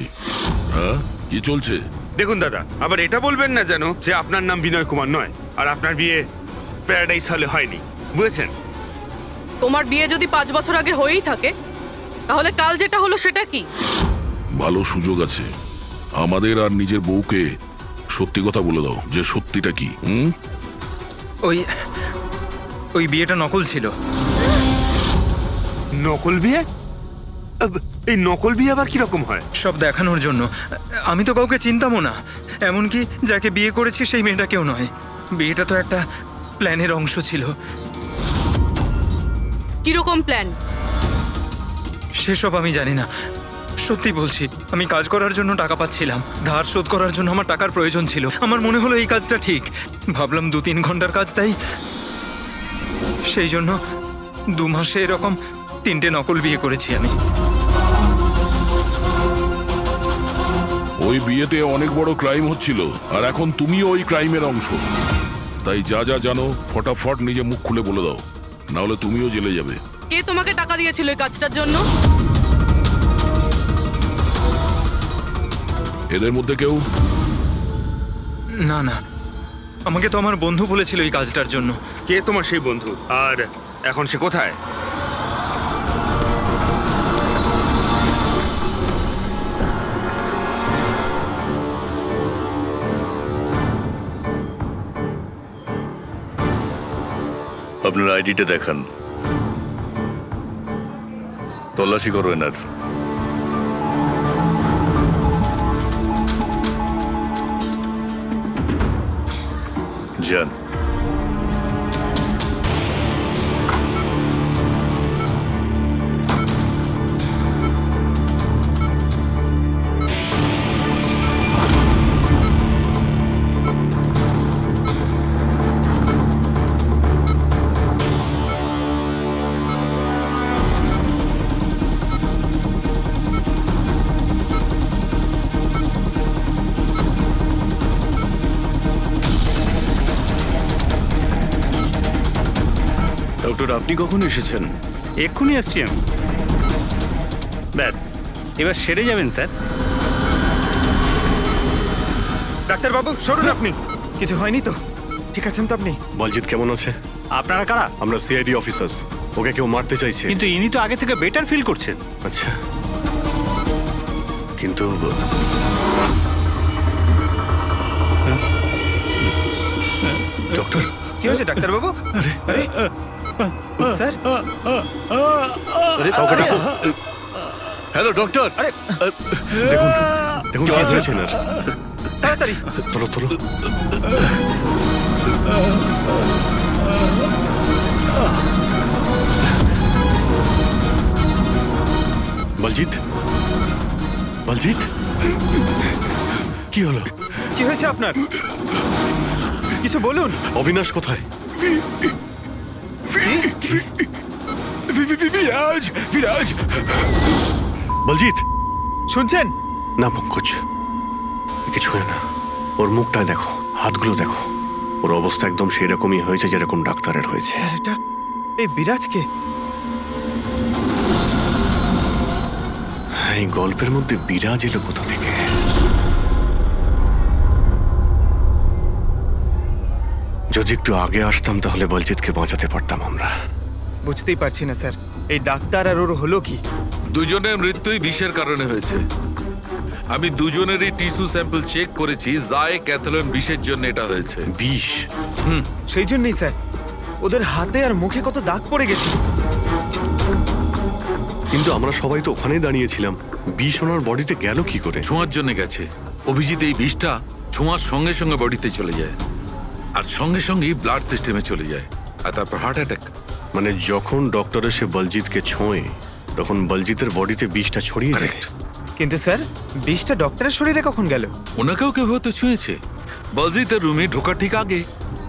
হ্যাঁ, কি চলছে? দেখুন দাদা, আবার এটা বলবেন না যেন যে আপনার নাম বিনয় কুমার নয় আর আপনার বিয়ে প্যারাডাইস হলে হয়নি, বুঝেছেন? তোমার বিয়ে যদি 5 বছর আগে হয়েই থাকে, তাহলে কাল যেটা হলো সেটা কি? ভালো সুযোগ আছে, আমাদের আর নিজের বউকে সত্যি কথা বলে দাও যে সত্যিটা কি। ওই বিয়েটা নকল ছিল। নকল বিয়ে? এই নকল বিয়ে আবার কিরকম হয়? সব দেখানোর জন্য। আমি তো কাউকে চিনতামও না, এমনকি যাকে বিয়ে করেছি সেই মেয়েটাকেও নয়। বিয়েটা তো একটা প্ল্যানের অংশ ছিল। কিরকম প্ল্যান? সেসব আমি জানি না, সত্যি বলছি। আমি কাজ করার জন্য টাকা পাচ্ছিলাম, ধার শোধ করার জন্য আমার টাকার প্রয়োজন ছিল। আমার মনে হলো এই কাজটা ঠিক, ভাবলাম 2-3 ঘন্টার কাজ, তাই সেই জন্য 2 মাসে এরকম 3টে নকল বিয়ে করেছি আমি। ওই বিয়েতে অনেক বড় ক্রাইম হচ্ছিল, আর এখন তুমিও ওই ক্রাইমের অংশ। তাই যা যা জানো ফটাফট নিজে মুখ খুলে বলে দাও, না হলে তুমিও জেলে যাবে। কে তোমাকে টাকা দিয়েছিল এই কাজটার জন্য? এদের মধ্যে কেউ? না না, আমাকে তো আমার বন্ধু বলেছিল এই কাজটার জন্য। কে তোমার সেই বন্ধু, আর এখন সে কোথায়? আপনার আইডিটা দেখান, তল্লাশি করো এনার। যান। ডক্টর, আপনি কখন এসেছেন? এক্ষুনি আসছি আমি। ব্যাস, এবার সেরে যাবেন স্যার। ডাক্তারবাবু সরুন আপনি। কিছু হয়নি তো? ঠিক আছেন তো আপনি? বলজিৎ কেমন আছে? আপনারা কারা? আমরা সিআইডি অফিসার্স। ওকে কেউ মারতে চাইছে। কিন্তু ইনি তো আগে থেকে বেটার ফিল করছেন। আচ্ছা, কিন্তু ডক্টর, কি হয়েছে ডাক্তারবাবু? আরে স্যার, হ্যালো ডক্টর। আরে দেখুন দেখুন কি হয়েছে না। তাড়াতাড়ি তোলো তোলো। বলজিৎ, বলজিৎ, কি হলো? কি হয়েছে আপনার? কিছু বলুন। অবিনাশ কোথায়? বিরাজ, বিরাজ, বলজিৎ, শুনছেন? না পঙ্কজ, একে ছুঁয়ে না। ওর মুখটায় দেখো, হাতগুলো দেখো। ওর অবস্থা একদম সেই রকমই হয়েছে যেরকম ডাক্তারের হয়েছে। স্যার, এটা এই বিরাজকে? এই গল্পের মধ্যে বিরাজ এলো কোথা থেকে? যদি একটু আগে আসতাম তাহলে বলজিৎকে বাঁচাতে পারতাম আমরা। বুঝতেই পারছি না স্যার, এই ডাক্তার আর ওর হলো কি? দুজনের মৃত্যুই বিষের কারণে হয়েছে। আমি দুজনেরই টিস্যু স্যাম্পল চেক করেছি, জায় ক্যাথলন বিষের জন্য এটা হয়েছে। বিষ? সেই জন্যই স্যার, ওদের হাতে আর মুখে কত দাগ পড়ে গেছে। কিন্তু আমরা সবাই তো ওখানেই দাঁড়িয়েছিলাম। বিষ ওনার বডিতে গেল কি করে? ছোঁয়ার জন্য গেছে। অভিজিৎ, এই বিষটা ছোঁয়ার সঙ্গে সঙ্গে বডিতে চলে যায়, আর সঙ্গে সঙ্গেই ব্লাড সিস্টেমে চলে যায়, আর তারপর হার্ট অ্যাটাক। মানে যখন ডক্টর এসে বলজিৎকে ছোঁয়ে তখন বলজিতের বডিতে বিষটা ছড়িয়ে যায়। কিন্তু স্যার, বিষটা ডক্টরের শরীরে কখন গেল? ওনাকেও কেউ হয়তো ছুঁয়েছে, বলজিতের রুমে ঢোকার ঠিক আগে।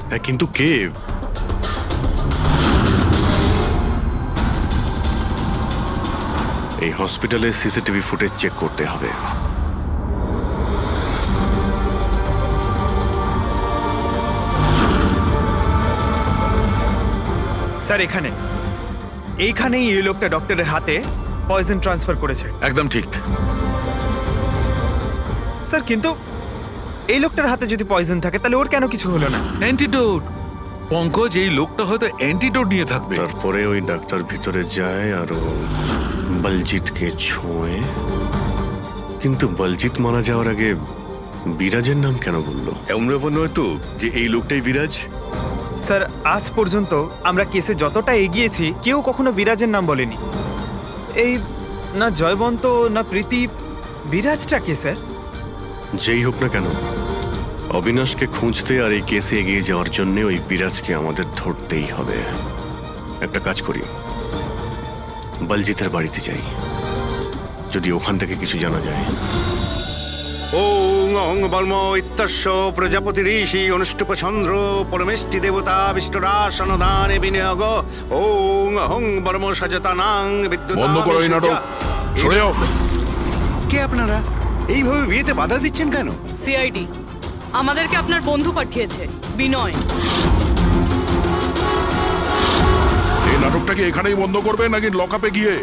হ্যাঁ, কিন্তু কে? এই হসপিটালে সিসিটিভি ফুটেজ চেক করতে হবে। স্যার, এইখানেই এই লোকটা ডক্টরের হাতে পয়জন ট্রান্সফার করেছে। একদম ঠিক স্যার, কিন্তু এই লোকটার হাতে যদি পয়জন থাকে তাহলে ওর কেন কিছু হলো না? অ্যান্টিডোট। পঙ্কজ, এই লোকটা হয়তো অ্যান্টিডোট নিয়ে থাকবে। তারপরে ওই ডাক্তার ভিতরে যায় আর ও বলজিৎকে ছোঁয়ে। কিন্তু বলজিৎ মারা যাওয়ার আগে বিরাজের নাম কেন বললো? এমন নয় তো যে এই লোকটাই বিরাজ? স্যার, আজ পর্যন্ত আমরা কেসে যতটা এগিয়েছি কেউ কখনো বিরাজের নাম বলেনি। এই না জয়বন্ত না প্রীতি, বিরাজটা কে স্যার? যেই হোক না কেন, অবিনাশকে খুঁজতে আর এই কেসে এগিয়ে যাওয়ার জন্য ওই বিরাজকে আমাদের ধরতেই হবে। একটা কাজ করি, বলজিতের বাড়িতে যাই, যদি ওখান থেকে কিছু জানা যায়। ওং অং বর্ম ইত্যস্য প্রজাপতি ঋষি অনুষ্ঠুপ চন্দ্র পরমেষ্টি দেবতা বিষ্ণুরাসনদানে বিনিয়োগ। ওং অং বর্ম সজতানাং বিদ্যুৎ। বন্ধ করো এই নাটক, সরে যাও। কে আপনারা? এইভাবে বিয়েতে বাধা দিচ্ছেন কেন? সিআইডি আমাদেরকে আপনার বন্ধু পাঠিয়েছে, বিনয়। এই নাটকটাকে এখানেই বন্ধ করবে নাকি লকআপে গিয়ে?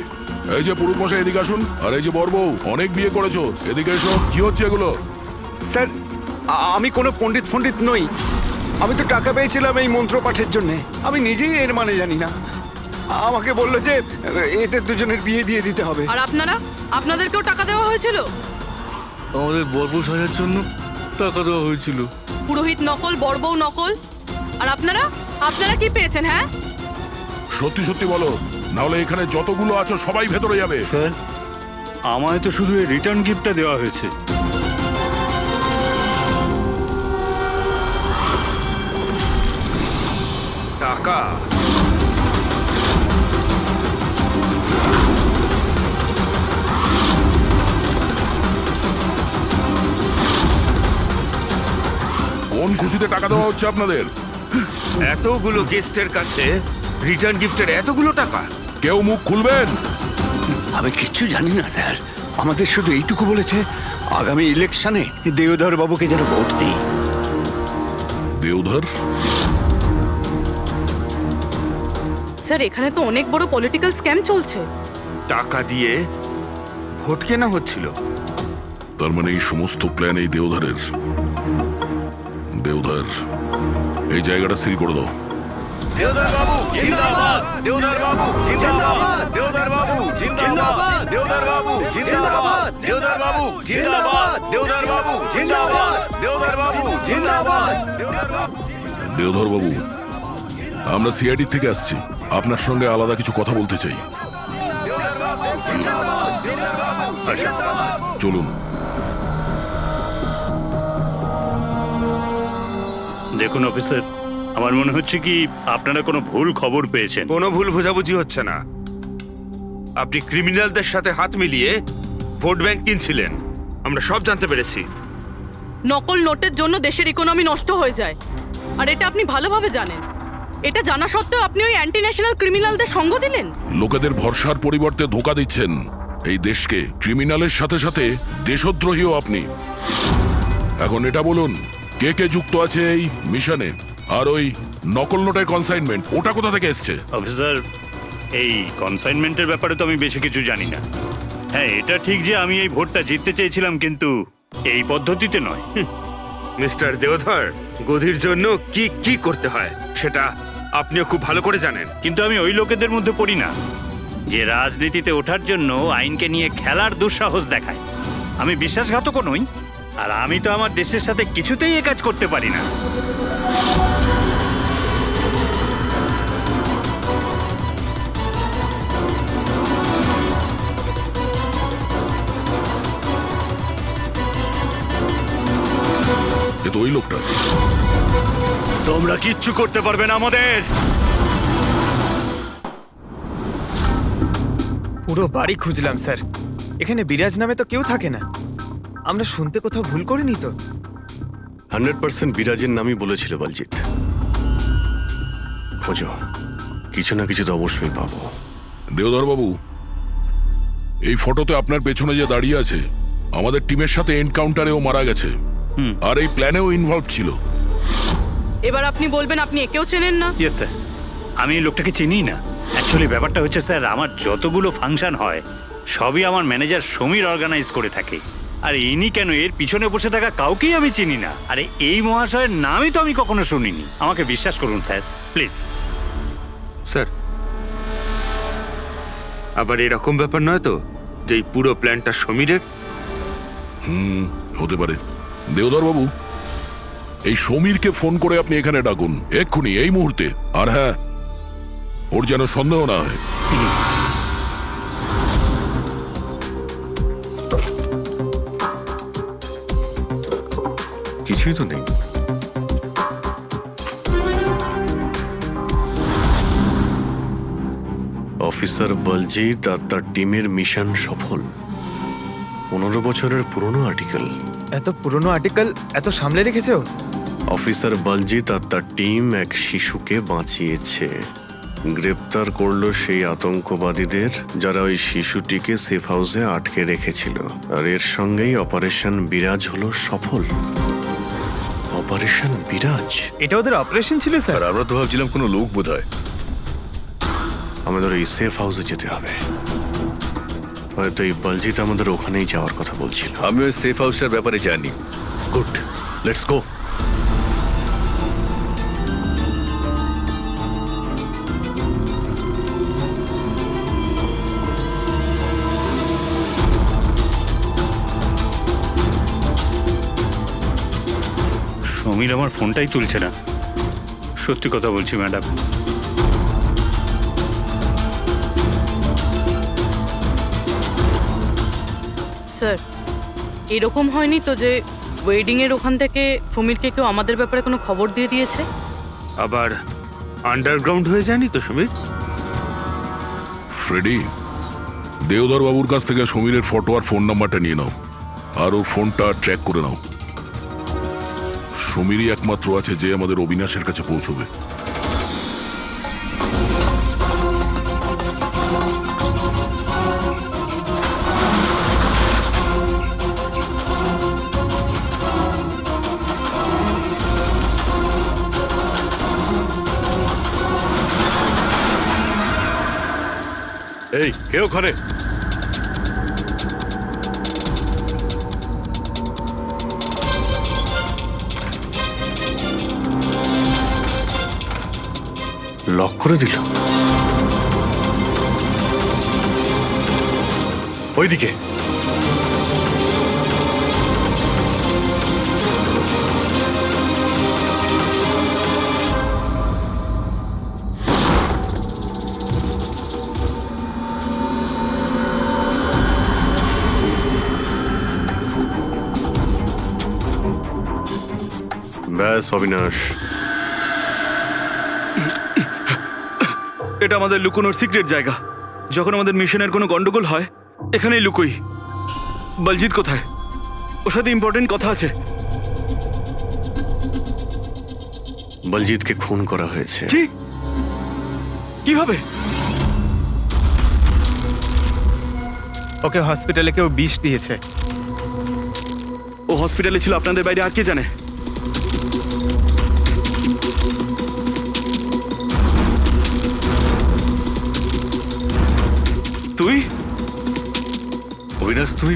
এই যে পুরুষ মশাই, এদিকে আসুন। আর এই যে বরবউ, অনেক বিয়ে করেছো, এদিকে এসো। কি হচ্ছে এগুলো? স্যার, আমি কোনো পণ্ডিত নই। আমি তো টাকা পেয়েছিলাম এই মন্ত্র পাঠের জন্য। আমি নিজেই এর মানে জানি না। আমাকে বললো যে এদের দুজনের বিয়ে দিয়ে দিতে হবে। আর আপনাদেরকেও টাকা দেওয়া হয়েছিল? আমাদের বরবউ সাজার জন্য টাকা দেওয়া হয়েছিল। পুরোহিত নকল, বড়বউ নকল। আর আপনারা কি পেয়েছেন? হ্যাঁ, সত্যি সত্যি বলো, নাহলে এখানে যতগুলো আছো সবাই ভেতরে যাবে। স্যার, আমায় তো শুধু এই রিটার্ন গিফটটা দেওয়া হয়েছে। টাকা? কোন খুশিতে টাকা দেওয়া হচ্ছে আপনাদের? এতগুলো গেস্টের কাছে রিটার্ন গিফটের এতগুলো টাকা? কেউ মুখ খুলবেন? আমি কিচ্ছু জানি না স্যার। আমাদের শুধু এইটুকু বলেছে, আগামী ইলেকশনে দেওধর বাবুকে যেন ভোট দিই। দেওধর? স্যার, এখানে তো অনেক বড় পলিটিক্যাল স্ক্যাম চলছে। টাকা দিয়ে ভোট কেনা হচ্ছিল। তার মানে এই সমস্ত প্ল্যান এই দেওধরের। দেওধর, এই জায়গাটা সিল করে দাও। দেওধর বাবু জিন্দাবাদ! দেওধর বাবু জিন্দাবাদ! দেওধর বাবু জিন্দাবাদ! দেওধর বাবু জিন্দাবাদ! দেওধর বাবু জিন্দাবাদ! দেওধর বাবু জিন্দাবাদ! দেওধর বাবু জিন্দাবাদ! দেওধর বাবু। দেওধর বাবু, আমরা সিআইডি থেকে আসছি, আপনার সঙ্গে আলাদা কিছু কথা বলতে চাই। চলুন। দেখুন অফিসার, আমার মনে হচ্ছে কি আপনারা কোনো ভুল খবর পেয়েছেন। কোনো ভুল বোঝাবুঝি হচ্ছে না। আপনি ক্রিমিনালদের সাথে হাত মিলিয়ে ভোট ব্যাংক কিনছিলেন। আমরা সব জানতে পেরেছি। নকল নোটের জন্য দেশের ইকোনমি নষ্ট হয়ে যায়, আর এটা আপনি ভালোভাবে জানেন। এটা জানা সত্ত্বেও আপনি ওই অ্যান্টি ন্যাশনাল ক্রিমিনালদের সঙ্গ দিলেন। লোকেদের ভরসার পরিবর্তে ধোকা দিচ্ছেন এই দেশকে। ক্রিমিনালের সাথে সাথে দেশদ্রোহীও আপনি। এখন এটা বলুন, কে কে যুক্ত আছে এই মিশনে? আর ওই নকল নোটের কনসাইনমেন্ট, ওটা কোথা থেকে এসছে? অফিসার, এই কনসাইনমেন্টের ব্যাপারে তো আমি বেশি কিছু জানি না। হ্যাঁ, এটা ঠিক যে আমি এই ভোটটা জিততে চেয়েছিলাম, কিন্তু এই পদ্ধতিতে নয়। মিস্টার দেওধর, গদির জন্য কি কি করতে হয় সেটা আপনিও খুব ভালো করে জানেন। কিন্তু আমি ওই লোকেদের মধ্যে পড়ি না যে রাজনীতিতে ওঠার জন্য আইনকে নিয়ে খেলার দুঃসাহস দেখায়। আমি বিশ্বাসঘাতকও নই, আর আমি তো আমার দেশের সাথে কিছুতেই এ কাজ করতে পারি না। এ তো ওই লোকটা। তোমরা কিচ্ছু করতে পারবে না আমাদের। পুরো বাড়ি খুঁজলাম স্যার, এখানে বিরাজ নামে তো কেউ থাকে না। আমরা শুনতে কোথাও ভুল করিনি তো? 100% বিরাজের নামই বলেছিল বলজিৎ। খোঁজো, কিছু না কিছু তো অবশ্যই পাবো। দেওধর বাবু, এই ফটোতে আপনার পেছনে যে দাঁড়িয়ে আছে, আমাদের টিমের সাথে এনকাউন্টারেও মারা গেছে, আর এই প্ল্যানেও ইনভলভ ছিল। এবার আপনি বলবেন আপনি একেও চেনেন না? ইয়েস স্যার, আমি এই লোকটাকে চিনি না। অ্যাকচুয়ালি ব্যাপারটা হচ্ছে স্যার, আমার যতগুলো ফাংশন হয় সবই আমার ম্যানেজার সমীর অর্গানাইজ করে থাকে। আর ইনি কেন, এর পিছনে বসে থাকা কাউকেই আমি চিনি না। আরে এই মহাশয়ের নামই তো আমি কখনো শুনিনি। আমাকে বিশ্বাস করুন স্যার, প্লিজ। স্যার, আবার এরকম ব্যাপার নয় তো যে এই পুরো প্ল্যানটা সমীরের? হতে পারে। দেওধর বাবু, এই সমীরকে ফোন করে আপনি এখানে ডাকুন এক্ষুনি, এই মুহূর্তে। আর হ্যাঁ, ওর যেন সন্দেহ না হয়। কিছুই তো নেই। অফিসার বলজিৎ আর তার টিমের মিশন সফল। 15 বছরের পুরনো আর্টিকেল। এত পুরনো আর্টিকেল এত সামলে রেখেছো? অফিসার বলজিৎ আর তার টিম এক শিশুকে বাঁচিয়েছে। গ্রেপ্তার করলো সেই আতঙ্কবাদীদের যারা ওই শিশুটিকে সেফ হাউসে আটকে রেখেছিল। আর এর সঙ্গেই অপারেশন বিরাজ হলো সফল। অপারেশন বিরাজ, এটা ওদের অপারেশন ছিল স্যার? আমরা তো ভাবছিলাম কোনো লোক বোধহয়। আমাদের এই সেফ হাউসে যেতে হবে। হয়তো এই বলজিৎ আমাদের ওখানেই যাওয়ার কথা বলছিল। আমি ওই সেফ হাউসের ব্যাপারে জানি। Good, let's go. সমীর আমার ফোনটাই তুলছে না। সত্যি কথা বলছি ম্যাডাম। স্যার, এরকম হয়নি তো যে ওয়েডিং এর ওখান থেকে সমীরকে কেউ আমাদের ব্যাপারে কোনো খবর দিয়ে দিয়েছে? আবার আন্ডারগ্রাউন্ড হয়ে যায়নি তো সমীর? ফ্রেডি, দেওধর বাবুর কাছ থেকে সমীরের ফটো আর ফোন নাম্বারটা নিয়ে নাও, আর ওর ফোনটা ট্র্যাক করে নাও। সমীরই একমাত্র আছে যে আমাদের অবিনাশের কাছে পৌঁছবে। এই কে ওখানে? লক করে দিল। ওইদিকে ব্যাস অবিনাশ, এটা আমাদের লুকোনোর সিক্রেট জায়গা। যখন আমাদের মিশনের কোনো গন্ডগোল হয় এখানেই লুকোই। বলজিৎ কোথায়? ওর সাথে ইম্পর্টেন্ট কথা আছে। বলজিৎকে খুন করা হয়েছে। কি? কিভাবে? ওকে হসপিটালে কেউ বিষ দিয়েছে। ও হসপিটালে ছিল, আপনাদের বাইরে আর কে জানে? তুই অবিনাশ, তুমি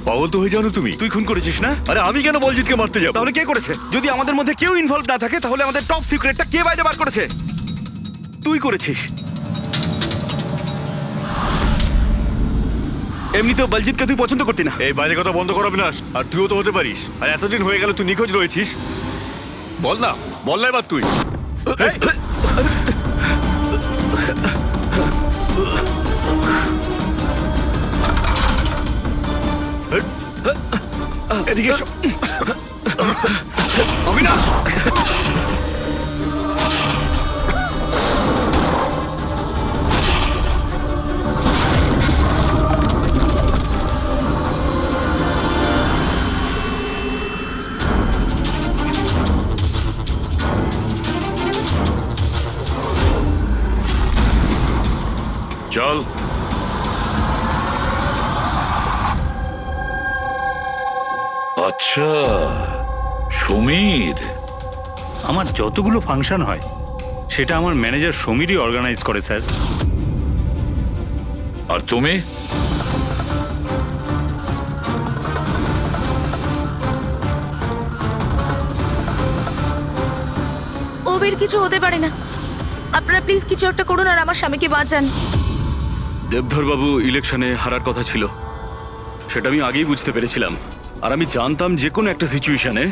পাগল তো হয়ে যাও না তুমি? তুই খুন করেছিস না? আরে আমি কেন বলজিৎকে মারতে যাব? তাহলে কে করেছে? যদি আমাদের মধ্যে কেউ ইনভলভ না থাকে তাহলে আমাদের টপ সিক্রেটটা কে বাইরে বার করেছে? তুই করেছিস। এমনিতেও বলজিৎকে তুই পছন্দ করতি না। এই বাইরে কথা বন্ধ কর অবিনাশ। আর তুইও তো হতে পারিস। আর এতদিন হয়ে গেল তুই নিখোঁজ রয়েছিস। বল না এবার তুই। এদিকে এসো। অবিনাশ! চল। আচ্ছা, সমীর। আমার যতগুলো ফাংশন হয় সেটা আমার ম্যানেজার সমীরই অর্গানাইজ করে স্যার। আর তুমি? ওবের কিছু হতে পারে না। আপনারা প্লিজ কিছু একটা করুন আর আমার স্বামীকে বাঁচান। দেবধর বাবু ইলেকশনে হারার কথা ছিল, সেটা আমি আগেই বুঝতে পেরেছিলাম। আর আমি জানতাম যে কোনো একটা সিচুয়েশনে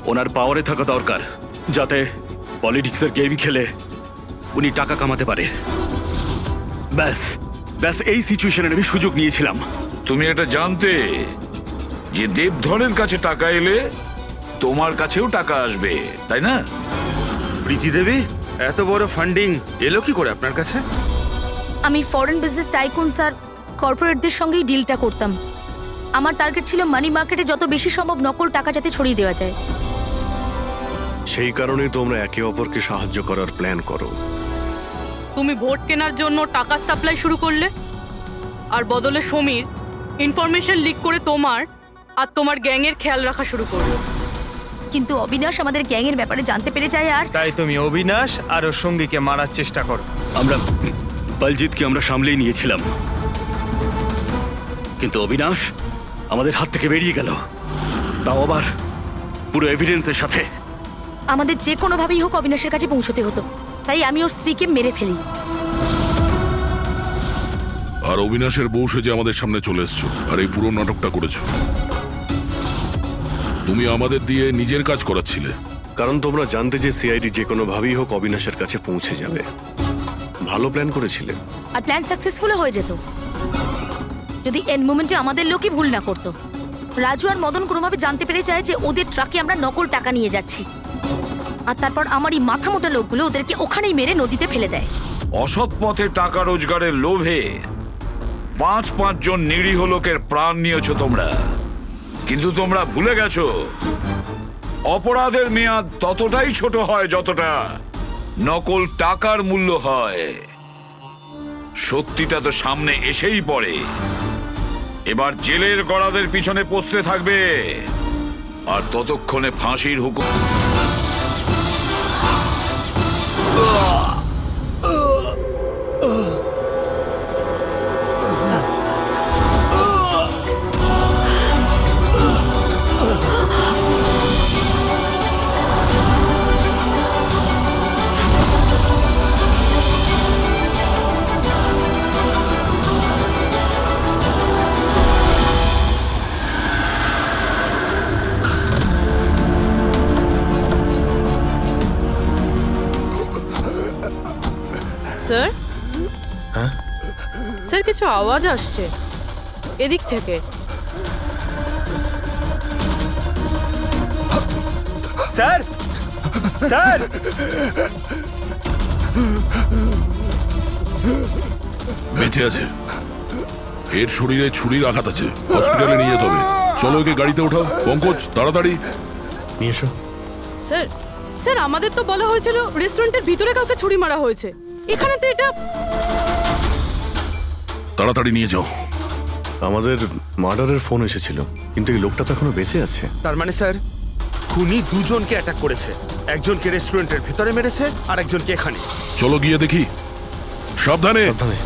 ওনার পাওয়ারে থাকা দরকার, যাতে পলিটিক্সের গেম খেলে উনি টাকা কামাতে পারে। ব্যাস ব্যাস এই সিচুয়েশনে আমি সুযোগ নিয়েছিলাম। তুমি এটা জানতে যে দেবধরের কাছে টাকা এলে তোমার কাছেও টাকা আসবে, তাই না? প্রীতি দেবী, এত বড় ফান্ডিং এলো কি করে আপনার কাছে? আমি ফরেন বিজনেস টাইকুন স্যার কর্পোরেটদের সঙ্গেই ডিলটা করতাম। আমার টার্গেট ছিল মানি মার্কেটে যত বেশি সম্ভব নকল টাকা যাতে ছড়িয়ে দেওয়া যায়। সেই কারণে তোমরা একে অপরকে সাহায্য করার প্ল্যান করো। তুমি ভোট কেনার জন্য টাকার সাপ্লাই শুরু করলে, আর বদলে সমীর ইনফরমেশন লিক করে তোমার আর তোমার গ্যাংয়ের খেয়াল রাখা শুরু করলো। কিন্তু অবিনাশ আমাদের গ্যাংয়ের ব্যাপারে জানতে পেরে যায় আর তাই তুমি অবিনাশ আর ওর সঙ্গীকে মারার চেষ্টা করো। আমরা বলজিৎকে আমরা সামলেই নিয়েছিলাম, কিন্তু অবিনাশ আমাদের হাত থেকে বেরিয়ে গেল, তাও আবার পুরো এভিডেন্সের সাথে। আমাদের যে কোনোভাবেই হোক অবিনাশের কাছে পৌঁছতে হতো, তাই আমি ওর স্ত্রীকে মেরে ফেলি। আর অবিনাশের বউ সেজে আমাদের সামনে চলে এসছো আর এই পুরো নাটকটা করেছো। তুমি আমাদের দিয়ে নিজের কাজ করাচ্ছিলে, কারণ তোমরা জানতে যে সিআইডি যে কোনো ভাবেই হোক অবিনাশের কাছে পৌঁছে যাবে। ভালো প্ল্যান করেছিলে। আর প্ল্যান সাকসেসফুল হয়ে যেত যদি এন্ড মোমেন্টে আমাদের লোকই ভুল না করতো। রাজু আর মদন কোনোভাবে জানতে পেরে যায় যে ওদের ট্রাকে আমরা নকল টাকা নিয়ে যাচ্ছি, আর তারপর আমার এই মাথা মোটা লোকগুলো ওদেরকে ওখানেই মেরে নদীতে ফেলে দেয়। অসৎ পথে টাকা রোজগারের লোভে 5 জন নিরীহ লোকের প্রাণ নিয়েছো তোমরা, কিন্তু তোমরা ভুলে গেছো অপরাধের মেয়াদ ততটাই ছোট হয় যতটা নকল টাকার মূল্য হয়। সত্যিটা তো সামনে এসেই পড়ে। এবার জেলের গড়াদের পিছনে পৌঁছতে থাকবে, আর ততক্ষণে ফাঁসির হুকুম। স্যার, হ্যাঁ স্যার কিছু আওয়াজ আসছে এদিক থেকে। স্যার, স্যার, বেঁচে আছে। এর শরীরে ছুরির আঘাত আছে, হসপিটালে নিয়ে যেতে হবে। চলো ওকে গাড়িতে ওঠাও। পঙ্কজ, তাড়াতাড়ি নিয়ে এসো। স্যার স্যার আমাদের তো বলা হয়েছিল রেস্টুরেন্টের ভিতরে কাউকে ছুরি মারা হয়েছে, এখানে তো এটা। তাড়াতাড়ি নিয়ে যাও। আমাদের মার্ডারের ফোন এসেছিল, কিন্তু এই লোকটা তো এখনো বেঁচে আছে। তার মানে স্যার খুনি দুজনকে অ্যাটাক করেছে, একজনকে রেস্টুরেন্টের ভেতরে মেরেছে আর একজনকে এখানে। চলো গিয়ে দেখি। সাবধানে। সাবধানে।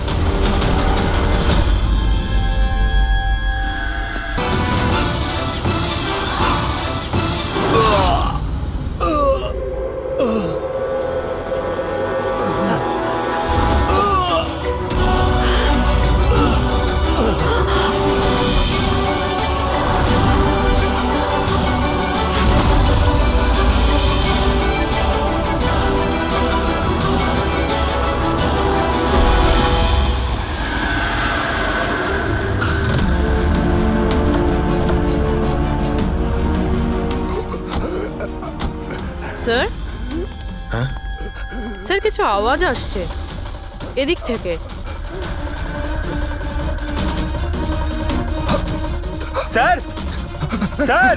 স্যার হ্যাঁ? স্যার কিছু আওয়াজ আসছে এদিক থেকে। Sir sir